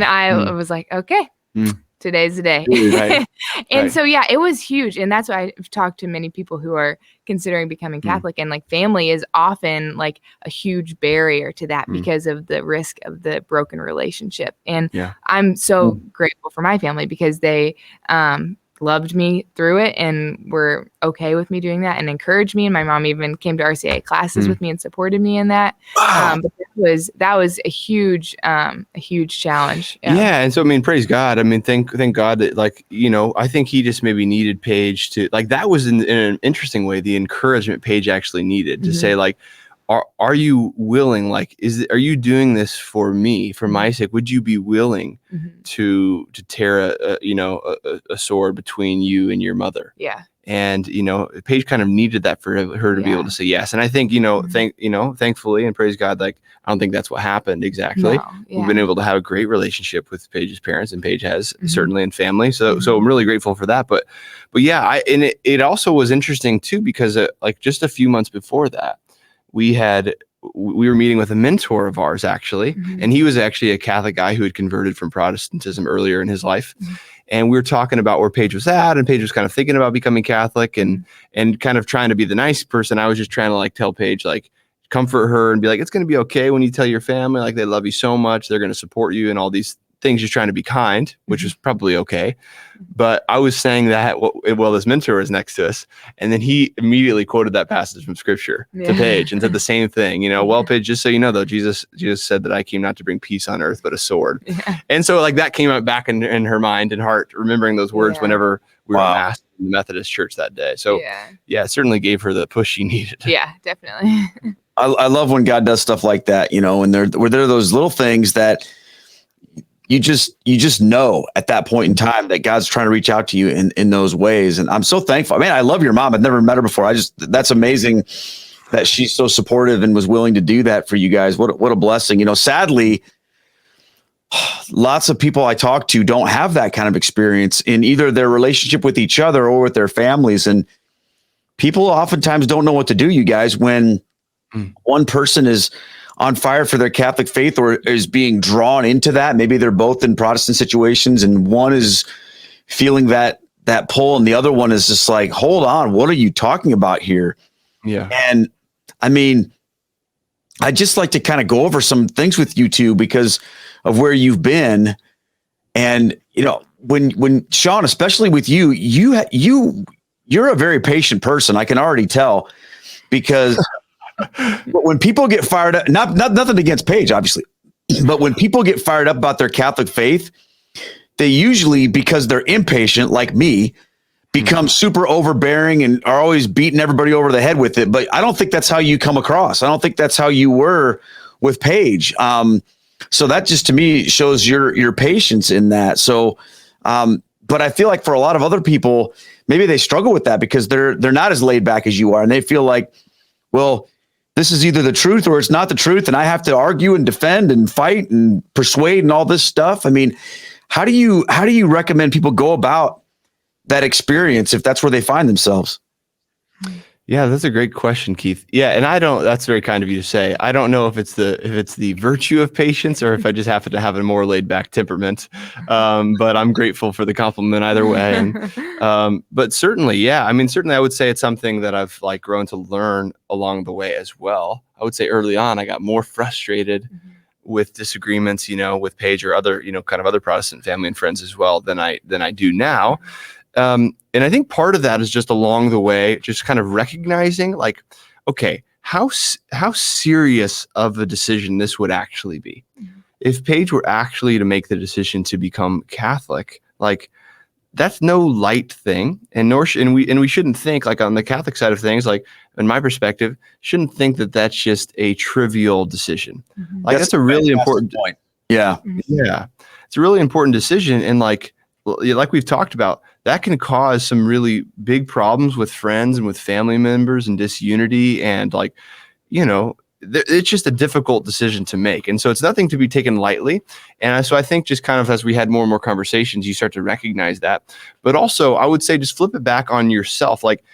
B: I was like, okay. Today's the day.
C: Right.
B: And so, it was huge. And that's why I've talked to many people who are considering becoming Catholic, and like family is often like a huge barrier to that because of the risk of the broken relationship. And I'm so grateful for my family because they loved me through it and were okay with me doing that and encouraged me. And my mom even came to RCIA classes with me and supported me in that. But that was a huge challenge.
C: Yeah. And so, I mean, praise God. I mean, thank God that, like, you know, I think he just maybe needed Paige to, like, that was in an interesting way, the encouragement Paige actually needed to say, like, are you willing, like, are you doing this for me, for my sake? Would you be willing to tear a sword between you and your mother?
B: Yeah.
C: And, you know, Paige kind of needed that for her to be able to say yes. And I think, thankfully, and praise God, like, I don't think that's what happened exactly. No, We've been able to have a great relationship with Paige's parents, and Paige has certainly in family. So I'm really grateful for that. But it also was interesting too, because like just a few months before that, we had we were meeting with a mentor of ours actually,
B: Mm-hmm.
C: and he was actually a Catholic guy who had converted from Protestantism earlier in his life.
B: Mm-hmm.
C: And we were talking about where Paige was at, and Paige was kind of thinking about becoming Catholic and kind of trying to be the nice person. I was just trying to like tell Paige, like, comfort her and be like, it's going to be okay when you tell your family, like, they love you so much, they're going to support you and all these things, just trying to be kind, which was probably okay. But I was saying that while this mentor was next to us, and then he immediately quoted that passage from scripture to Paige and said the same thing, well, Paige, just so you know, though, Jesus said that I came not to bring peace on earth, but a sword. Yeah. And so like that came out back in her mind and heart, remembering those words whenever we were mass in the Methodist church that day. So yeah, it certainly gave her the push she needed.
B: Yeah, definitely.
A: I love when God does stuff like that, and there are those little things that you just know at that point in time that God's trying to reach out to you in those ways. And I'm so thankful. I mean, I love your mom. I've never met her before. That's amazing that she's so supportive and was willing to do that for you guys. What a blessing. Sadly, lots of people I talk to don't have that kind of experience in either their relationship with each other or with their families. And people oftentimes don't know what to do, you guys, when one person is on fire for their Catholic faith or is being drawn into that. Maybe they're both in Protestant situations and one is feeling that pull and the other one is just like, hold on, what are you talking about here? Yeah. And I mean, I just like to kind of go over some things with you two because of where you've been. And, when Sean, especially with you're a very patient person. I can already tell because when people get fired up, not nothing against Paige, obviously, but when people get fired up about their Catholic faith, they usually, because they're impatient like me, become super overbearing and are always beating everybody over the head with it. But I don't think that's how you come across. I don't think that's how you were with Paige. So that just to me shows your patience in that. So, but I feel like for a lot of other people, maybe they struggle with that because they're not as laid back as you are, and they feel like, well, this is either the truth or it's not the truth, and I have to argue and defend and fight and persuade and all this stuff. I mean, how do you recommend people go about that experience if that's where they find themselves?
C: Yeah, that's a great question, Keith. Yeah, and that's very kind of you to say. I don't know if it's the virtue of patience or if I just happen to have a more laid back temperament. But I'm grateful for the compliment either way. And, but certainly, yeah, I mean, certainly I would say it's something that I've like grown to learn along the way as well. I would say early on, I got more frustrated with disagreements, with Paige or other, kind of other Protestant family and friends as well than I do now. And I think part of that is just along the way, just kind of recognizing like, okay, how serious of a decision this would actually be. If Paige were actually to make the decision to become Catholic, like that's no light thing. And we shouldn't think like on the Catholic side of things, like in my perspective, shouldn't think that that's just a trivial decision. Like that's a really important
A: point. Yeah.
C: Yeah. It's a really important decision. And like we've talked about, that can cause some really big problems with friends and with family members and disunity. And like, it's just a difficult decision to make. And so it's nothing to be taken lightly. And so I think just kind of as we had more and more conversations, you start to recognize that. But also I would say just flip it back on yourself. Like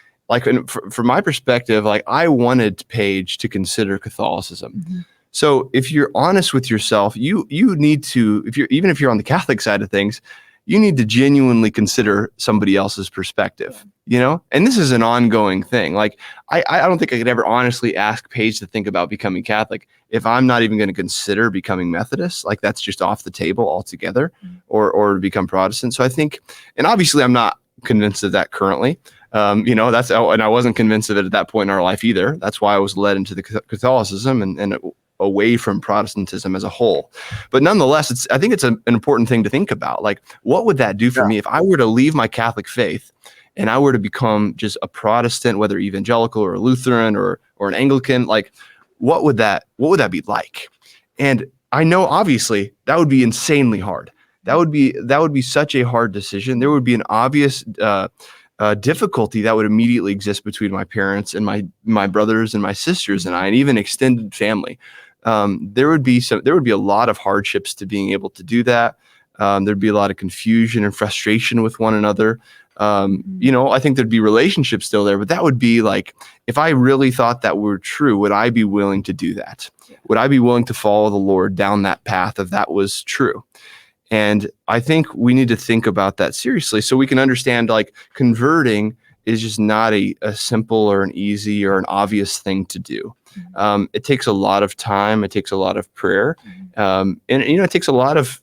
C: from my perspective, like I wanted Paige to consider Catholicism. So if you're honest with yourself, you need to, even if you're on the Catholic side of things, you need to genuinely consider somebody else's perspective, and this is an ongoing thing. Like, I don't think I could ever honestly ask Paige to think about becoming Catholic if I'm not even going to consider becoming Methodist. Like that's just off the table altogether, or to become Protestant. So I think, and obviously I'm not convinced of that currently. And I wasn't convinced of it at that point in our life either. That's why I was led into the Catholicism and away from Protestantism as a whole. But nonetheless, I think it's an important thing to think about. Like, what would that do for me if I were to leave my Catholic faith and I were to become just a Protestant, whether evangelical or a Lutheran or an Anglican? Like, what would that be like? And I know obviously that would be insanely hard. That would be such a hard decision. There would be an obvious difficulty that would immediately exist between my parents and my brothers and my sisters and I, and even extended family. There would be a lot of hardships to being able to do that. There'd be a lot of confusion and frustration with one another. I think there'd be relationships still there, but that would be like, if I really thought that were true, would I be willing to do that? Would I be willing to follow the Lord down that path if that was true? And I think we need to think about that seriously so we can understand, like, converting is just not a simple or an easy or an obvious thing to do. It takes a lot of time. It takes a lot of prayer. And it takes a lot of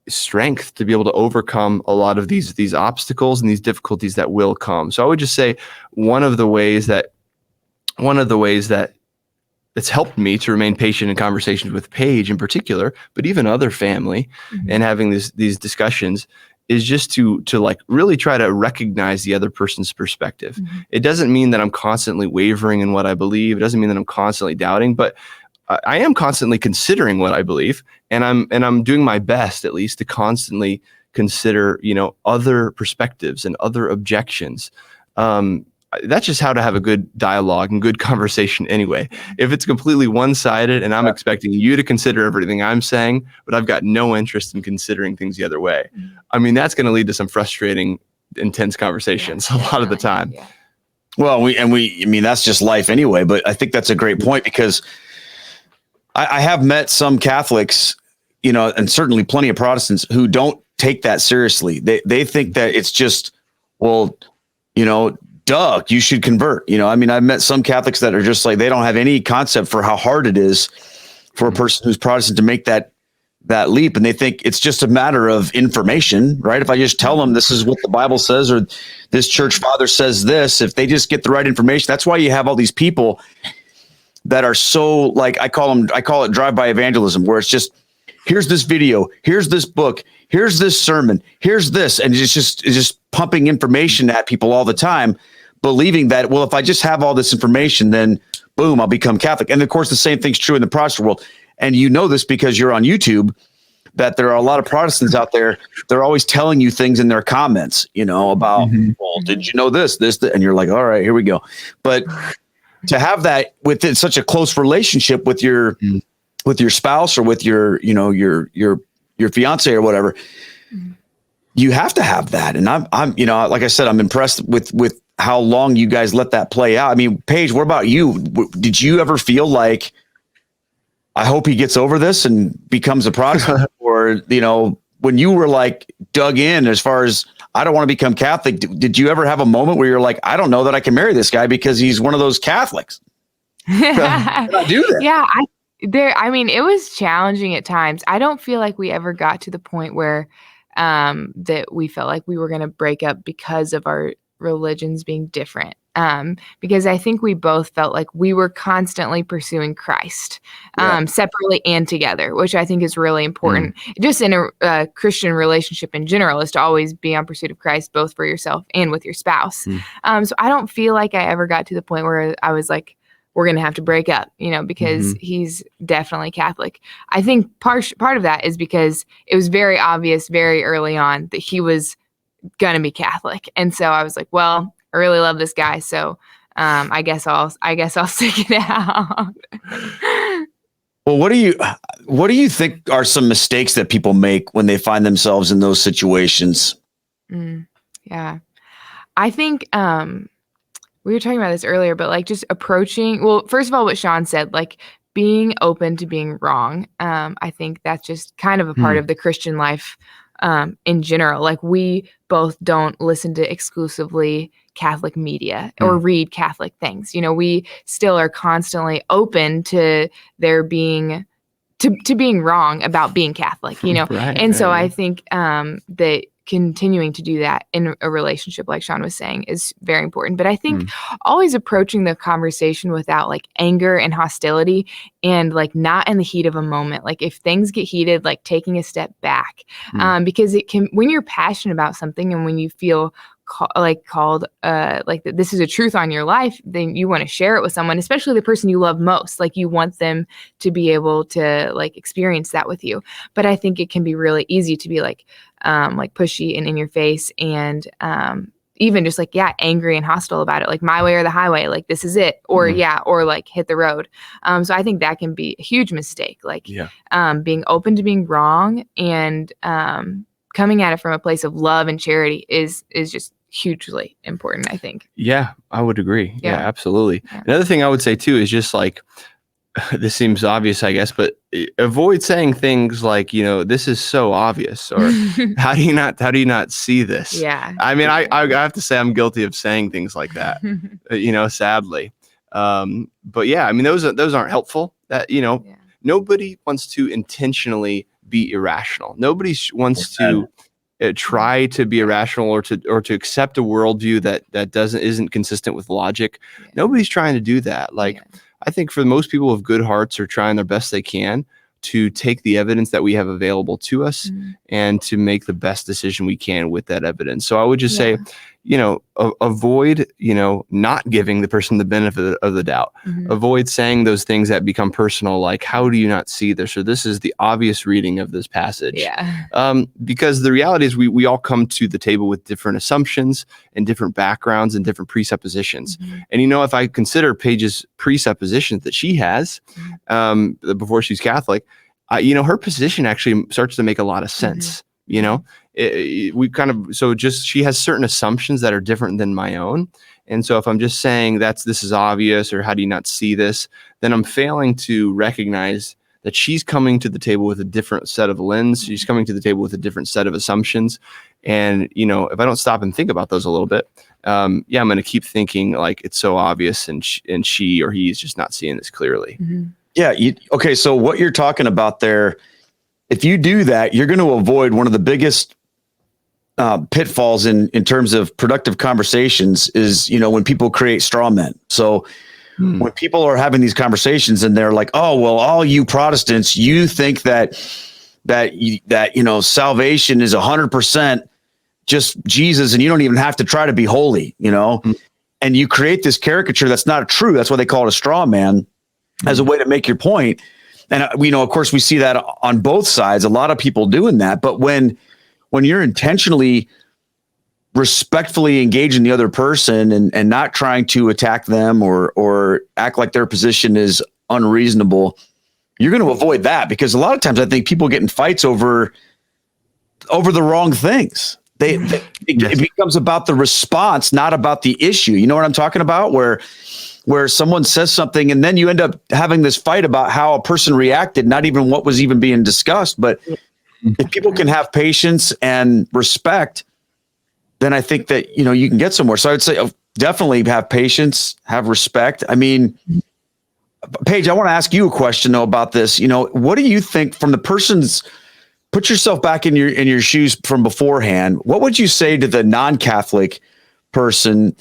C: strength to be able to overcome a lot of these obstacles and these difficulties that will come. So I would just say one of the ways that it's helped me to remain patient in conversations with Paige in particular, but even other family, and having these discussions, is just to like really try to recognize the other person's perspective. It doesn't mean that I'm constantly wavering in what I believe. It doesn't mean that I'm constantly doubting, but I am constantly considering what I believe, and I'm doing my best, at least, to constantly consider, other perspectives and other objections. That's just how to have a good dialogue and good conversation anyway. If it's completely one-sided and I'm expecting you to consider everything I'm saying, but I've got no interest in considering things the other way, I mean, that's going to lead to some frustrating, intense conversations a lot of the time.
A: Yeah. Well, I mean, that's just life anyway, but I think that's a great point, because I have met some Catholics, and certainly plenty of Protestants who don't take that seriously. They think that it's just, well, duh, you should convert. I've met some Catholics that are just like, they don't have any concept for how hard it is for a person who's Protestant to make that leap. And they think it's just a matter of information, right? If I just tell them this is what the Bible says, or this church father says this, if they just get the right information. That's why you have all these people that are so, like, I call it drive-by evangelism, where it's just, here's this video, here's this book, here's this sermon, here's this. And it's just pumping information at people all the time, believing that, well, if I just have all this information, then boom, I'll become Catholic. And of course, the same thing's true in the Protestant world. And you know this because you're on YouTube, that there are a lot of Protestants out there. They're always telling you things in their comments, about, well, did you know this, and you're like, all right, here we go. But to have that within such a close relationship with your spouse, or with your fiance or whatever, you have to have that. And I'm like I said, I'm impressed with how long you guys let that play out. I mean, Paige, what about you? Did you ever feel like, I hope he gets over this and becomes a Protestant? Or, when you were like dug in as far as, I don't want to become Catholic, did you ever have a moment where you're like, I don't know that I can marry this guy because he's one of those Catholics? I do that.
B: Yeah, it was challenging at times. I don't feel like we ever got to the point where that we felt like we were going to break up because of our religions being different. Because I think we both felt like we were constantly pursuing Christ, separately and together, which I think is really important. Just in a Christian relationship in general, is to always be on pursuit of Christ, both for yourself and with your spouse. So I don't feel like I ever got to the point where I was like, we're going to have to break up, because he's definitely Catholic. I think part of that is because it was very obvious very early on that he was going to be Catholic. And so I was like, well, I really love this guy, so I guess I'll stick it out.
A: Well, what do you think are some mistakes that people make when they find themselves in those situations?
B: Yeah, I think we were talking about this earlier, but like just approaching. Well, first of all, what Sean said, like being open to being wrong. I think that's just kind of a part of the Christian life. In general, like we both don't listen to exclusively Catholic media or read Catholic things. We still are constantly open to there being to being wrong about being Catholic, Right, so I think that continuing to do that in a relationship, like Sean was saying, is very important. But I think always approaching the conversation without like anger and hostility, and like not in the heat of a moment. Like if things get heated, like taking a step back, because it can, when you're passionate about something and when you feel called like this is a truth on your life, then you want to share it with someone, especially the person you love most. Like you want them to be able to like experience that with you. But I think it can be really easy to be like pushy and in your face, and even just like, angry and hostile about it, like my way or the highway, like this is it, or or like hit the road. So I think that can be a huge mistake, like being open to being wrong, and coming at it from a place of love and charity is just hugely important, I think.
C: Yeah, I would agree. Yeah,
B: Yeah.
C: absolutely.
B: Yeah.
C: Another thing I would say too is just like, this seems obvious, I guess, but avoid saying things like, this is so obvious, or how do you not see this?
B: Yeah.
C: I mean, I have to say I'm guilty of saying things like that, sadly. But yeah, I mean, those aren't helpful. That, nobody wants to intentionally be irrational. Nobody wants to try to be irrational or to accept a worldview that isn't consistent with logic.
B: Yeah.
C: Nobody's trying to do that. Like, I think for most people with good hearts are trying their best they can to take the evidence that we have available to us and to make the best decision we can with that evidence. So I would just say, avoid, not giving the person the benefit of the doubt. Avoid saying those things that become personal, like, how do you not see this? Or this is the obvious reading of this passage.
B: Yeah.
C: Because the reality is we all come to the table with different assumptions and different backgrounds and different presuppositions. And, if I consider Paige's presuppositions that she has before she's Catholic, her position actually starts to make a lot of sense. She has certain assumptions that are different than my own. And so if I'm just saying this is obvious, or how do you not see this, then I'm failing to recognize that she's coming to the table with a different set of lens. She's coming to the table with a different set of assumptions. And, if I don't stop and think about those a little bit, I'm going to keep thinking like it's so obvious, and she or he is just not seeing this clearly.
A: Yeah. Okay. So what you're talking about there, if you do that, you're going to avoid one of the biggest pitfalls in terms of productive conversations is, when people create straw men. So when people are having these conversations and they're like, oh, well, all you Protestants, you think that salvation is 100% just Jesus, and you don't even have to try to be holy, and you create this caricature that's not true. That's why they call it a straw man, as a way to make your point. And of course, we see that on both sides. A lot of people doing that. But when you're intentionally, respectfully engaging the other person and not trying to attack them or act like their position is unreasonable, you're going to avoid that, because a lot of times I think people get in fights over the wrong things. It becomes about the response, not about the issue. You know what I'm talking about? Where someone says something and then you end up having this fight about how a person reacted, not even what was even being discussed. But if people can have patience and respect, then I think that, you can get somewhere. So I would say definitely have patience, have respect. I mean, Paige, I want to ask you a question though about this. What do you think from the person's, put yourself back in your shoes from beforehand. What would you say to the non-Catholic person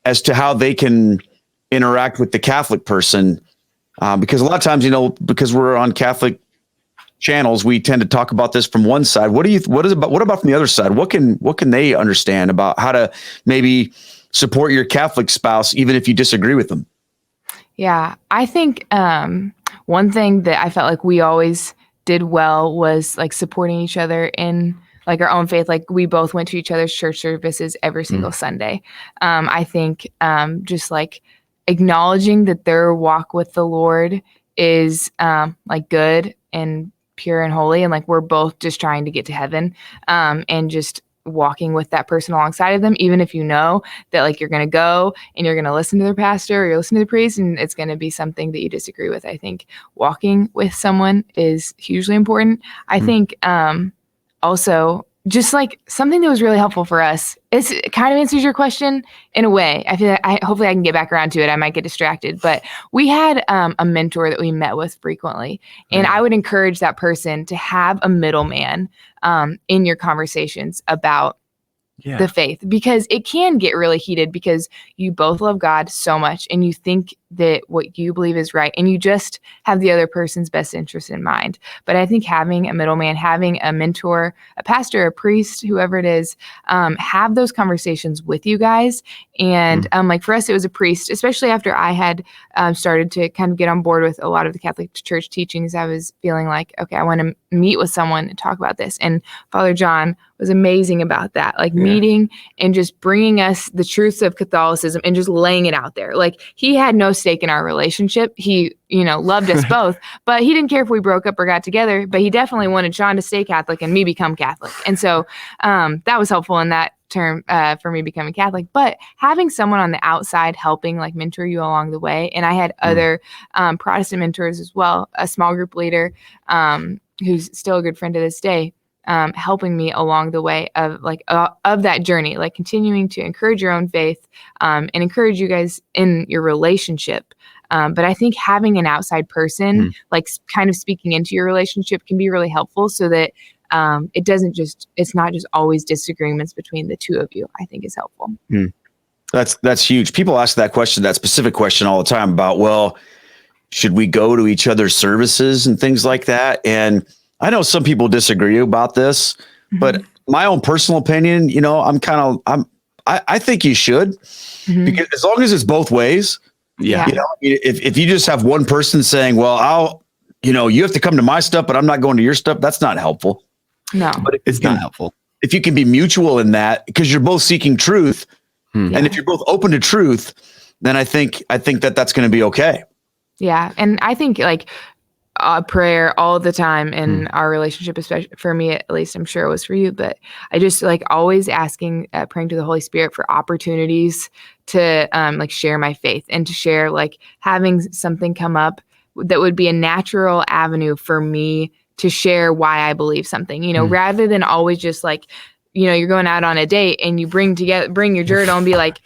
A: as to how they can interact with the Catholic person? Because a lot of times, because we're on Catholic channels, we tend to talk about this from one side. What about from the other side? What can they understand about how to maybe support your Catholic spouse, even if you disagree with them?
B: Yeah, I think one thing that I felt like we always did well was like supporting each other in like our own faith. Like we both went to each other's church services every single Sunday. I think just like acknowledging that their walk with the Lord is like good and pure and holy, and like we're both just trying to get to heaven, and just walking with that person alongside of them, even if you know that like you're going to go and you're going to listen to their pastor or you're listening to the priest and it's going to be something that you disagree with. I think walking with someone is hugely important. I think also just like something that was really helpful for us, it kind of answers your question in a way. I feel like hopefully I can get back around to it. I might get distracted, but we had a mentor that we met with frequently, and I would encourage that person to have a middleman in your conversations about the faith, because it can get really heated because you both love God so much and you think that what you believe is right and you just have the other person's best interest in mind. But I think having a middleman, having a mentor, a pastor, a priest, whoever it is, have those conversations with you guys. And like for us, it was a priest, especially after I had started to kind of get on board with a lot of the Catholic Church teachings. I was feeling like, okay, I want to meet with someone and talk about this. And Father John was amazing about that. Like meeting and just bringing us the truths of Catholicism and just laying it out there. Like he had no stake in our relationship. He, loved us both, but he didn't care if we broke up or got together, but he definitely wanted Sean to stay Catholic and me become Catholic. And so that was helpful in that term for me becoming Catholic. But having someone on the outside helping like mentor you along the way. And I had other Protestant mentors as well, a small group leader who's still a good friend to this day, helping me along the way of that journey, like continuing to encourage your own faith and encourage you guys in your relationship. But I think having an outside person, like kind of speaking into your relationship can be really helpful so that it's not just always disagreements between the two of you, I think is helpful.
A: That's huge. People ask that specific question all the time about, well, should we go to each other's services and things like that? And I know some people disagree about this, but my own personal opinion, I think you should, because as long as it's both ways, if you just have one person saying, well, you have to come to my stuff, but I'm not going to your stuff, that's not helpful.
B: No,
A: but
C: it's not helpful.
A: If you can be mutual in that, because you're both seeking truth, and if you're both open to truth, then I think that's going to be okay.
B: Yeah, and I think like prayer all the time in our relationship, especially for me, at least I'm sure it was for you, but I just like always asking, praying to the Holy Spirit for opportunities to like share my faith and to share like having something come up that would be a natural avenue for me to share why I believe something, rather than always just like, you're going out on a date and you bring your journal and be like,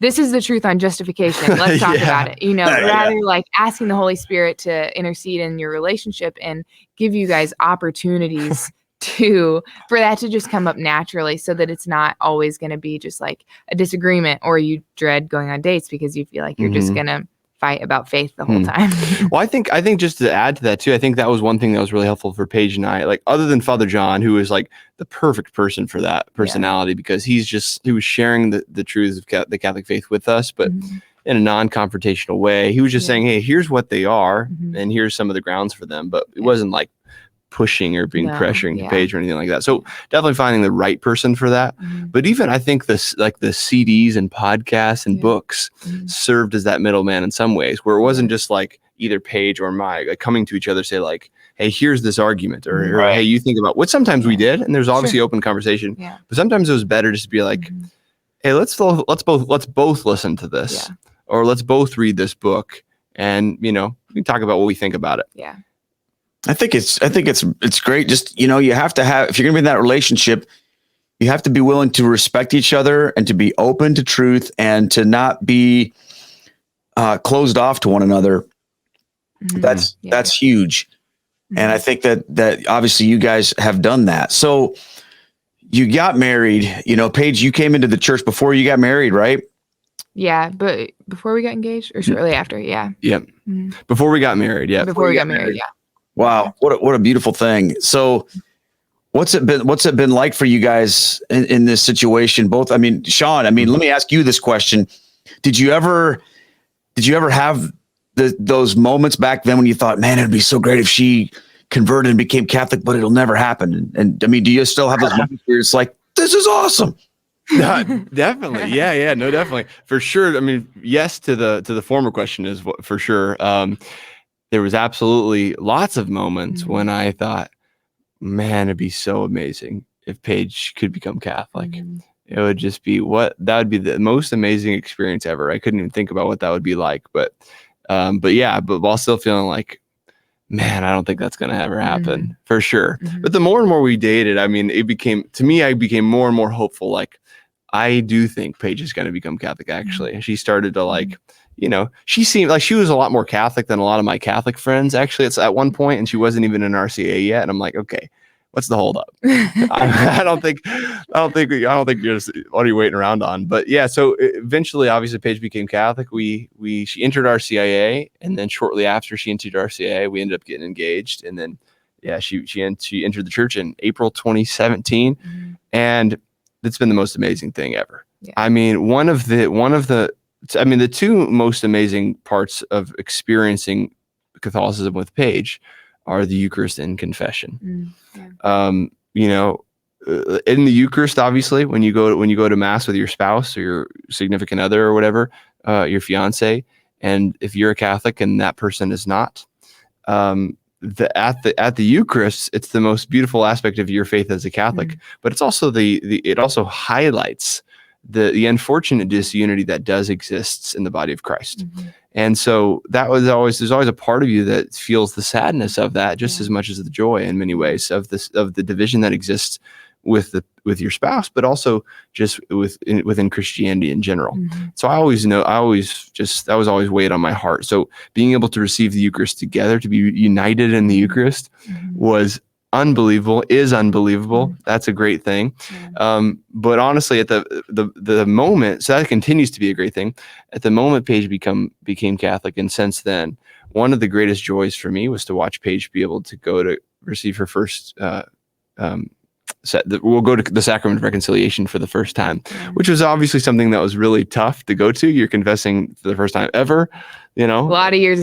B: this is the truth on justification. Let's talk about it. Rather like asking the Holy Spirit to intercede in your relationship and give you guys opportunities for that to just come up naturally so that it's not always going to be just like a disagreement or you dread going on dates because you feel like you're just going to fight about faith the whole time.
C: Well, I think just to add to that too, I think that was one thing that was really helpful for Paige and I, like other than Father John, who is like the perfect person for that personality because he was sharing the truths of the Catholic faith with us, but in a non-confrontational way. He was just saying, hey, here's what they are and here's some of the grounds for them, but it wasn't like pushing or pressuring to Paige or anything like that. So definitely finding the right person for that. But even I think this like the CDs and podcasts and books served as that middleman in some ways, where it wasn't just like either Paige or like coming to each other, say like, hey, here's this argument or hey, you think about what sometimes we did. And there's obviously open conversation, but sometimes it was better just to be like, hey, let's both listen to this or let's both read this book. And, we can talk about what we think about it.
B: Yeah.
A: I think it's great. Just, you have to have, if you're gonna be in that relationship, you have to be willing to respect each other and to be open to truth and to not be closed off to one another. That's huge. And I think that obviously you guys have done that. So you got married, Paige, you came into the church before you got married, right?
B: Yeah, but before we got engaged or shortly after, yeah.
C: Yep. Before we got married, yeah.
B: Before we got married, yeah.
A: Wow, what a beautiful thing. So what's it been like for you guys in this situation? Both, Sean, let me ask you this question. Did you ever have those moments back then when you thought, man, it'd be so great if she converted and became Catholic, but it'll never happen? And do you still have those moments where it's like, this is awesome?
C: Definitely. Yeah. No, definitely. For sure. Yes to the former question is for sure. There was absolutely lots of moments when I thought, man, it'd be so amazing if Paige could become Catholic. It would just be that would be the most amazing experience ever. I couldn't even think about what that would be like, but while still feeling like, man, I don't think that's going to ever happen for sure. But the more and more we dated, I became more and more hopeful. Like, I do think Paige is going to become Catholic. Actually, she started to like, she seemed like she was a lot more Catholic than a lot of my Catholic friends. Actually, it's at one point, and she wasn't even an RCA yet. And I'm like, okay, what's the holdup? I don't think you're just, what are you waiting around on? But yeah, so eventually, obviously, Paige became Catholic. She entered RCIA, and then shortly after she entered RCIA, we ended up getting engaged. And then, she entered the church in April 2017, and it's been the most amazing thing ever. Yeah. The two most amazing parts of experiencing Catholicism with Paige are the Eucharist and confession. in the Eucharist, obviously, when you go to mass with your spouse or your significant other or whatever, your fiance, and if you're a Catholic and that person is not, at the Eucharist, it's the most beautiful aspect of your faith as a Catholic, but it's also it also highlights the unfortunate disunity that does exist in the body of Christ. And so there's always a part of you that feels the sadness of that just as much as the joy in many ways of the division that exists with your spouse, but also just within Christianity in general. So that was always weighed on my heart. So being able to receive the Eucharist together, to be united in the Eucharist, was is unbelievable. That's a great thing. But honestly, at the moment, so that continues to be a great thing. At the moment Paige became Catholic, and since then, one of the greatest joys for me was to watch Paige be able to go to receive her first we'll go to the Sacrament of Reconciliation for the first time, which was obviously something that was really tough to go to. You're confessing for the first time ever, a
B: lot of years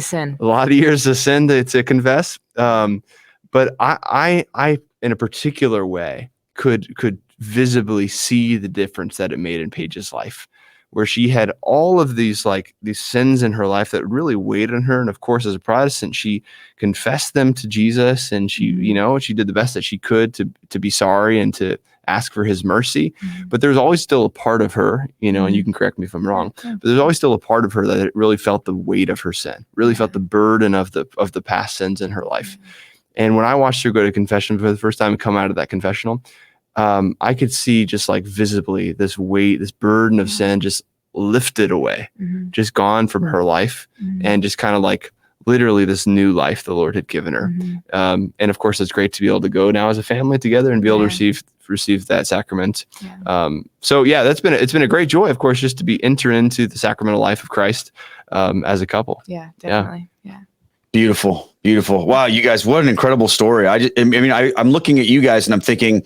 B: of sin
C: to confess. But I in a particular way could visibly see the difference that it made in Paige's life, where she had all of these sins in her life that really weighed on her. And of course, as a Protestant, she confessed them to Jesus, and she did the best that she could to be sorry and to ask for his mercy. But there's always still a part of her, and you can correct me if I'm wrong, but there's always still a part of her that it really felt the weight of her sin, really felt the burden of the past sins in her life. And when I watched her go to confession for the first time and come out of that confessional, I could see just visibly this weight, this burden of sin just lifted away, just gone from her life, and just kind of literally this new life the Lord had given her. And of course, it's great to be able to go now as a family together and be able to receive that sacrament. So it's been a great joy, of course, just to enter into the sacramental life of Christ as a couple.
B: Yeah, definitely. Yeah.
A: Beautiful. Wow, you guys, what an incredible story. I'm looking at you guys and I'm thinking,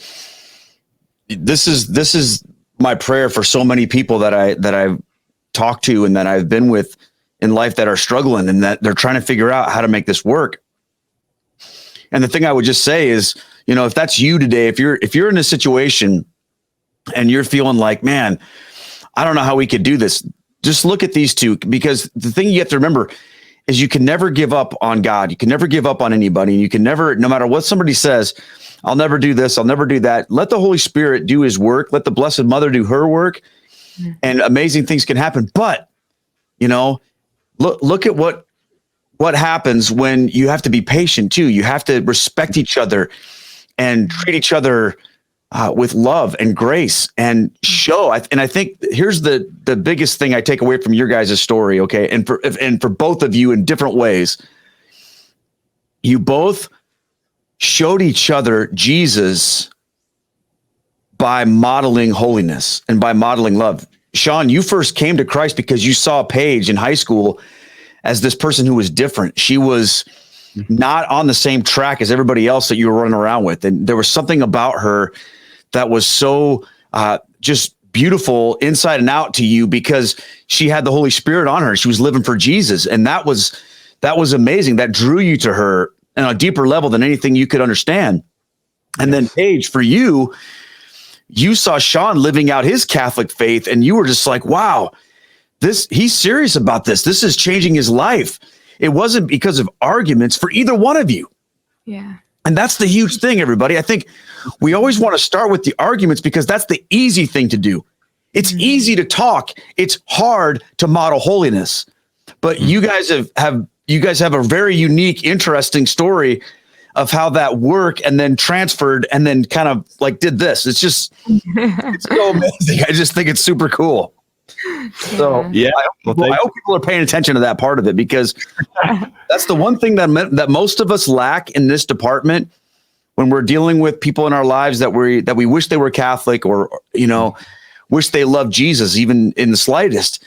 A: this is my prayer for so many people that I've talked to and that I've been with in life that are struggling and that they're trying to figure out how to make this work. And the thing I would just say is, if that's you today, if you're in a situation and you're feeling like, man, I don't know how we could do this, just look at these two, because the thing you have to remember is you can never give up on God. You can never give up on anybody. And you can never, no matter what somebody says, I'll never do this, I'll never do that. Let the Holy Spirit do his work. Let the Blessed Mother do her work, and amazing things can happen. But, look at what happens when you have to be patient too. You have to respect each other and treat each other with love and grace and show. And I think here's the biggest thing I take away from your guys' story. Okay. And for both of you in different ways, you both showed each other Jesus by modeling holiness and by modeling love. Sean, you first came to Christ because you saw Paige in high school as this person who was different. She was not on the same track as everybody else that you were running around with. And there was something about her that was so just beautiful inside and out to you because she had the Holy Spirit on her. She was living for Jesus. And that was amazing. That drew you to her on a deeper level than anything you could understand. And then Paige, for you, you saw Sean living out his Catholic faith and you were just like, wow, he's serious about this. This is changing his life. It wasn't because of arguments for either one of you.
B: Yeah.
A: And that's the huge thing, everybody. I think we always want to start with the arguments because that's the easy thing to do. It's easy to talk. It's hard to model holiness. But you guys have a very unique, interesting story of how that worked and then transferred and then kind of did this. It's just, it's so amazing. I just think it's super cool. So I hope people are paying attention to that part of it because that's the one thing that most of us lack in this department when we're dealing with people in our lives that we wish they were Catholic or, wish they loved Jesus, even in the slightest,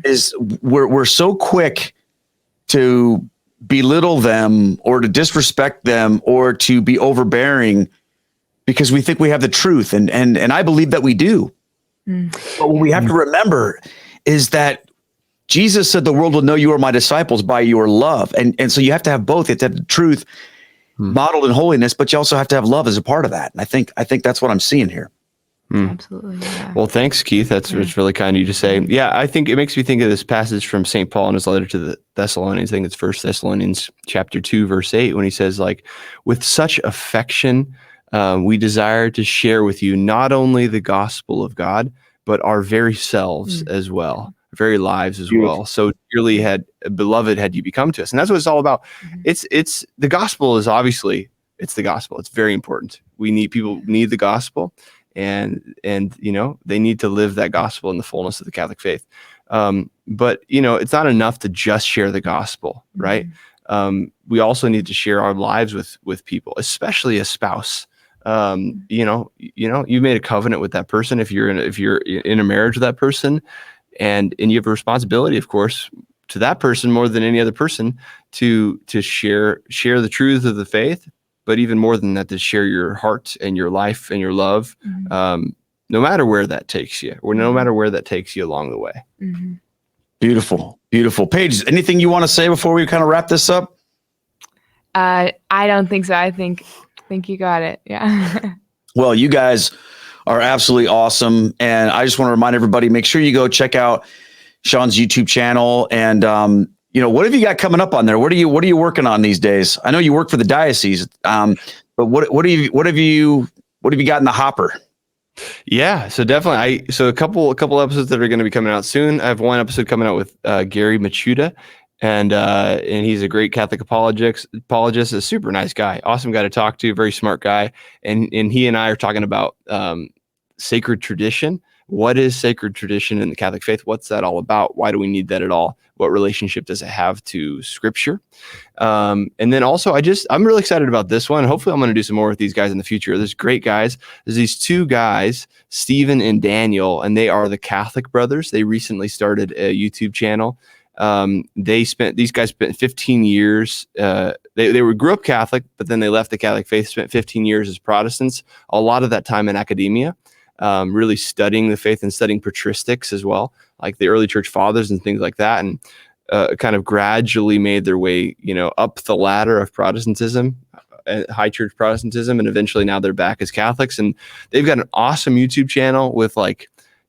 A: is we're so quick to belittle them or to disrespect them or to be overbearing because we think we have the truth. And I believe that we do. But what we have to remember is that Jesus said the world will know you are my disciples by your love. And so you have to have both. You have to have the truth modeled in holiness, but you also have to have love as a part of that. And I think that's what I'm seeing here.
B: Absolutely. Yeah.
C: Well, thanks, Keith. That's really kind of you to say. Yeah, I think it makes me think of this passage from St. Paul in his letter to the Thessalonians. I think it's 1 Thessalonians chapter 2, verse 8, when he says, like, with such affection, we desire to share with you not only the gospel of God, but our very selves as well, very lives as well. So dearly beloved had you become to us. And that's what it's all about. It's the gospel is obviously, it's the gospel. It's very important. People need the gospel. And they need to live that gospel in the fullness of the Catholic faith. But it's not enough to just share the gospel, right? We also need to share our lives with people, especially a spouse. You made a covenant with that person. If you're in a marriage with that person, and you have a responsibility, of course, to that person more than any other person to share the truth of the faith. But even more than that, to share your heart and your life and your love, no matter where that takes you, or no matter where that takes you along the way.
A: Beautiful, beautiful. Paige, anything you want to say before we kind of wrap this up?
B: I don't think so. I think you got it. Yeah.
A: Well, you guys are absolutely awesome, and I just want to remind everybody: make sure you go check out Sean's YouTube channel and. What have you got coming up on there? What are you working on these days? I know you work for the diocese, but what have you got in the hopper?
C: Yeah, so definitely. A couple episodes that are going to be coming out soon. I have one episode coming out with Gary Machuda, and he's a great Catholic apologist, a super nice guy, awesome guy to talk to, very smart guy, and he and I are talking about sacred tradition. What is sacred tradition in the Catholic faith? What's that all about? Why do we need that at all? What relationship does it have to Scripture? And then also, I'm really excited about this one. Hopefully, I'm going to do some more with these guys in the future. There's great guys. There's these two guys, Stephen and Daniel, and they are the Catholic brothers. They recently started a YouTube channel. These guys spent 15 years. They grew up Catholic, but then they left the Catholic faith. Spent 15 years as Protestants. A lot of that time in academia. Really studying the faith and studying patristics as well, like the early church fathers and things like that, and kind of gradually made their way, up the ladder of Protestantism, high church Protestantism, and eventually now they're back as Catholics. And they've got an awesome YouTube channel with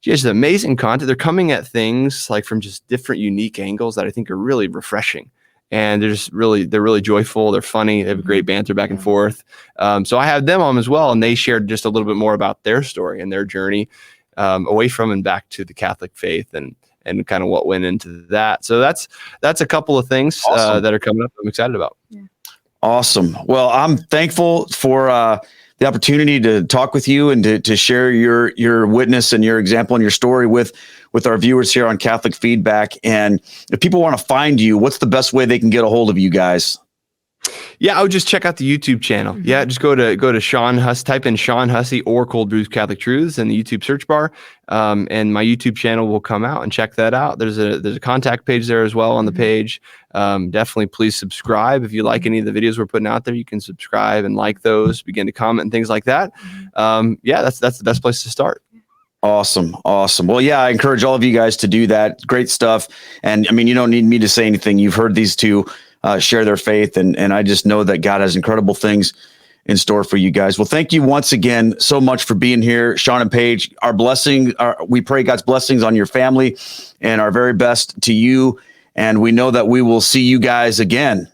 C: just amazing content. They're coming at things like from just different unique angles that I think are really refreshing. And they're really joyful. They're funny. They have great banter back and forth. So I have them on as well, and they shared just a little bit more about their story and their journey away from and back to the Catholic faith, and kind of what went into that. So that's a couple of things that are coming up. I'm excited about.
B: Yeah.
A: Awesome. Well, I'm thankful for the opportunity to talk with you and to share your witness and your example and your story with our viewers here on Catholic Feedback. And if people want to find you, what's the best way they can get a hold of you guys?
C: Yeah, I would just check out the YouTube channel. Yeah, just go to Sean Hussey, type in Sean Hussey or Cold Brews Catholic Truths in the YouTube search bar, and my YouTube channel will come out, and check that out. There's a contact page there as well on the page. Definitely please subscribe. If you like any of the videos we're putting out there, you can subscribe and like those, begin to comment and things like that. That's the best place to start.
A: Awesome. Well, yeah, I encourage all of you guys to do that. Great stuff. And I mean, you don't need me to say anything. You've heard these two share their faith, and I just know that God has incredible things in store for you guys. Well, thank you once again so much for being here, Sean and Paige. We pray God's blessings on your family, and our very best to you. And we know that we will see you guys again.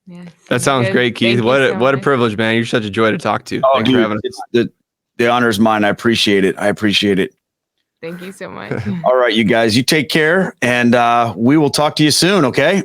B: Yes.
C: That sounds great, Keith. What a privilege, man. You're such a joy to talk to.
A: Oh,
C: Thanks for having us.
A: The honor is mine. I appreciate it.
B: Thank you so much.
A: All right, you guys, you take care, and we will talk to you soon. Okay.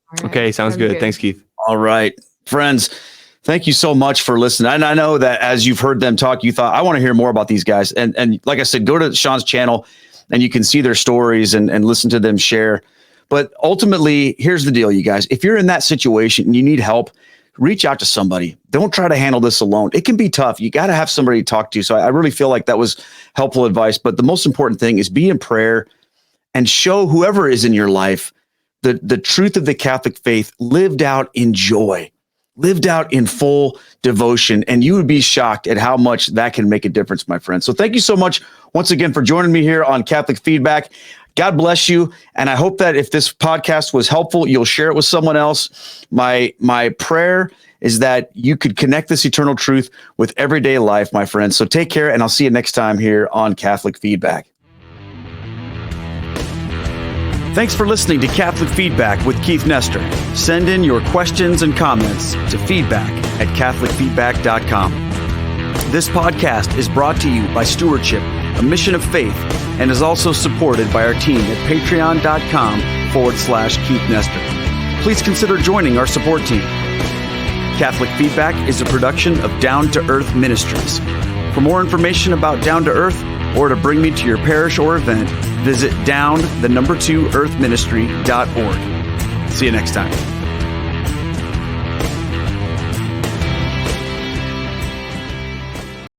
B: Right.
C: Okay. Sounds good. Thanks, Keith.
A: All right, friends. Thank you so much for listening. And I know that as you've heard them talk, you thought, I want to hear more about these guys. And like I said, go to Sean's channel and you can see their stories and listen to them share. But ultimately, here's the deal, you guys. If you're in that situation and you need help, reach out to somebody. Don't try to handle this alone. It can be tough. You got to have somebody to talk to. So I really feel like that was helpful advice. But the most important thing is be in prayer and show whoever is in your life the truth of the Catholic faith lived out in joy, lived out in full devotion. And you would be shocked at how much that can make a difference, my friends. So thank you so much once again for joining me here on Catholic Feedback. God bless you. And I hope that if this podcast was helpful, you'll share it with someone else. My prayer is that you could connect this eternal truth with everyday life, my friends. So take care, and I'll see you next time here on Catholic Feedback. Thanks for listening to Catholic Feedback with Keith Nestor. Send in your questions and comments to feedback@catholicfeedback.com. This podcast is brought to you by Stewardship, a mission of faith, and is also supported by our team at patreon.com/Keith Nestor. Please consider joining our support team. Catholic Feedback is a production of Down to Earth Ministries. For more information about Down to Earth, or to bring me to your parish or event, visit down2earthministry.org. See you next time.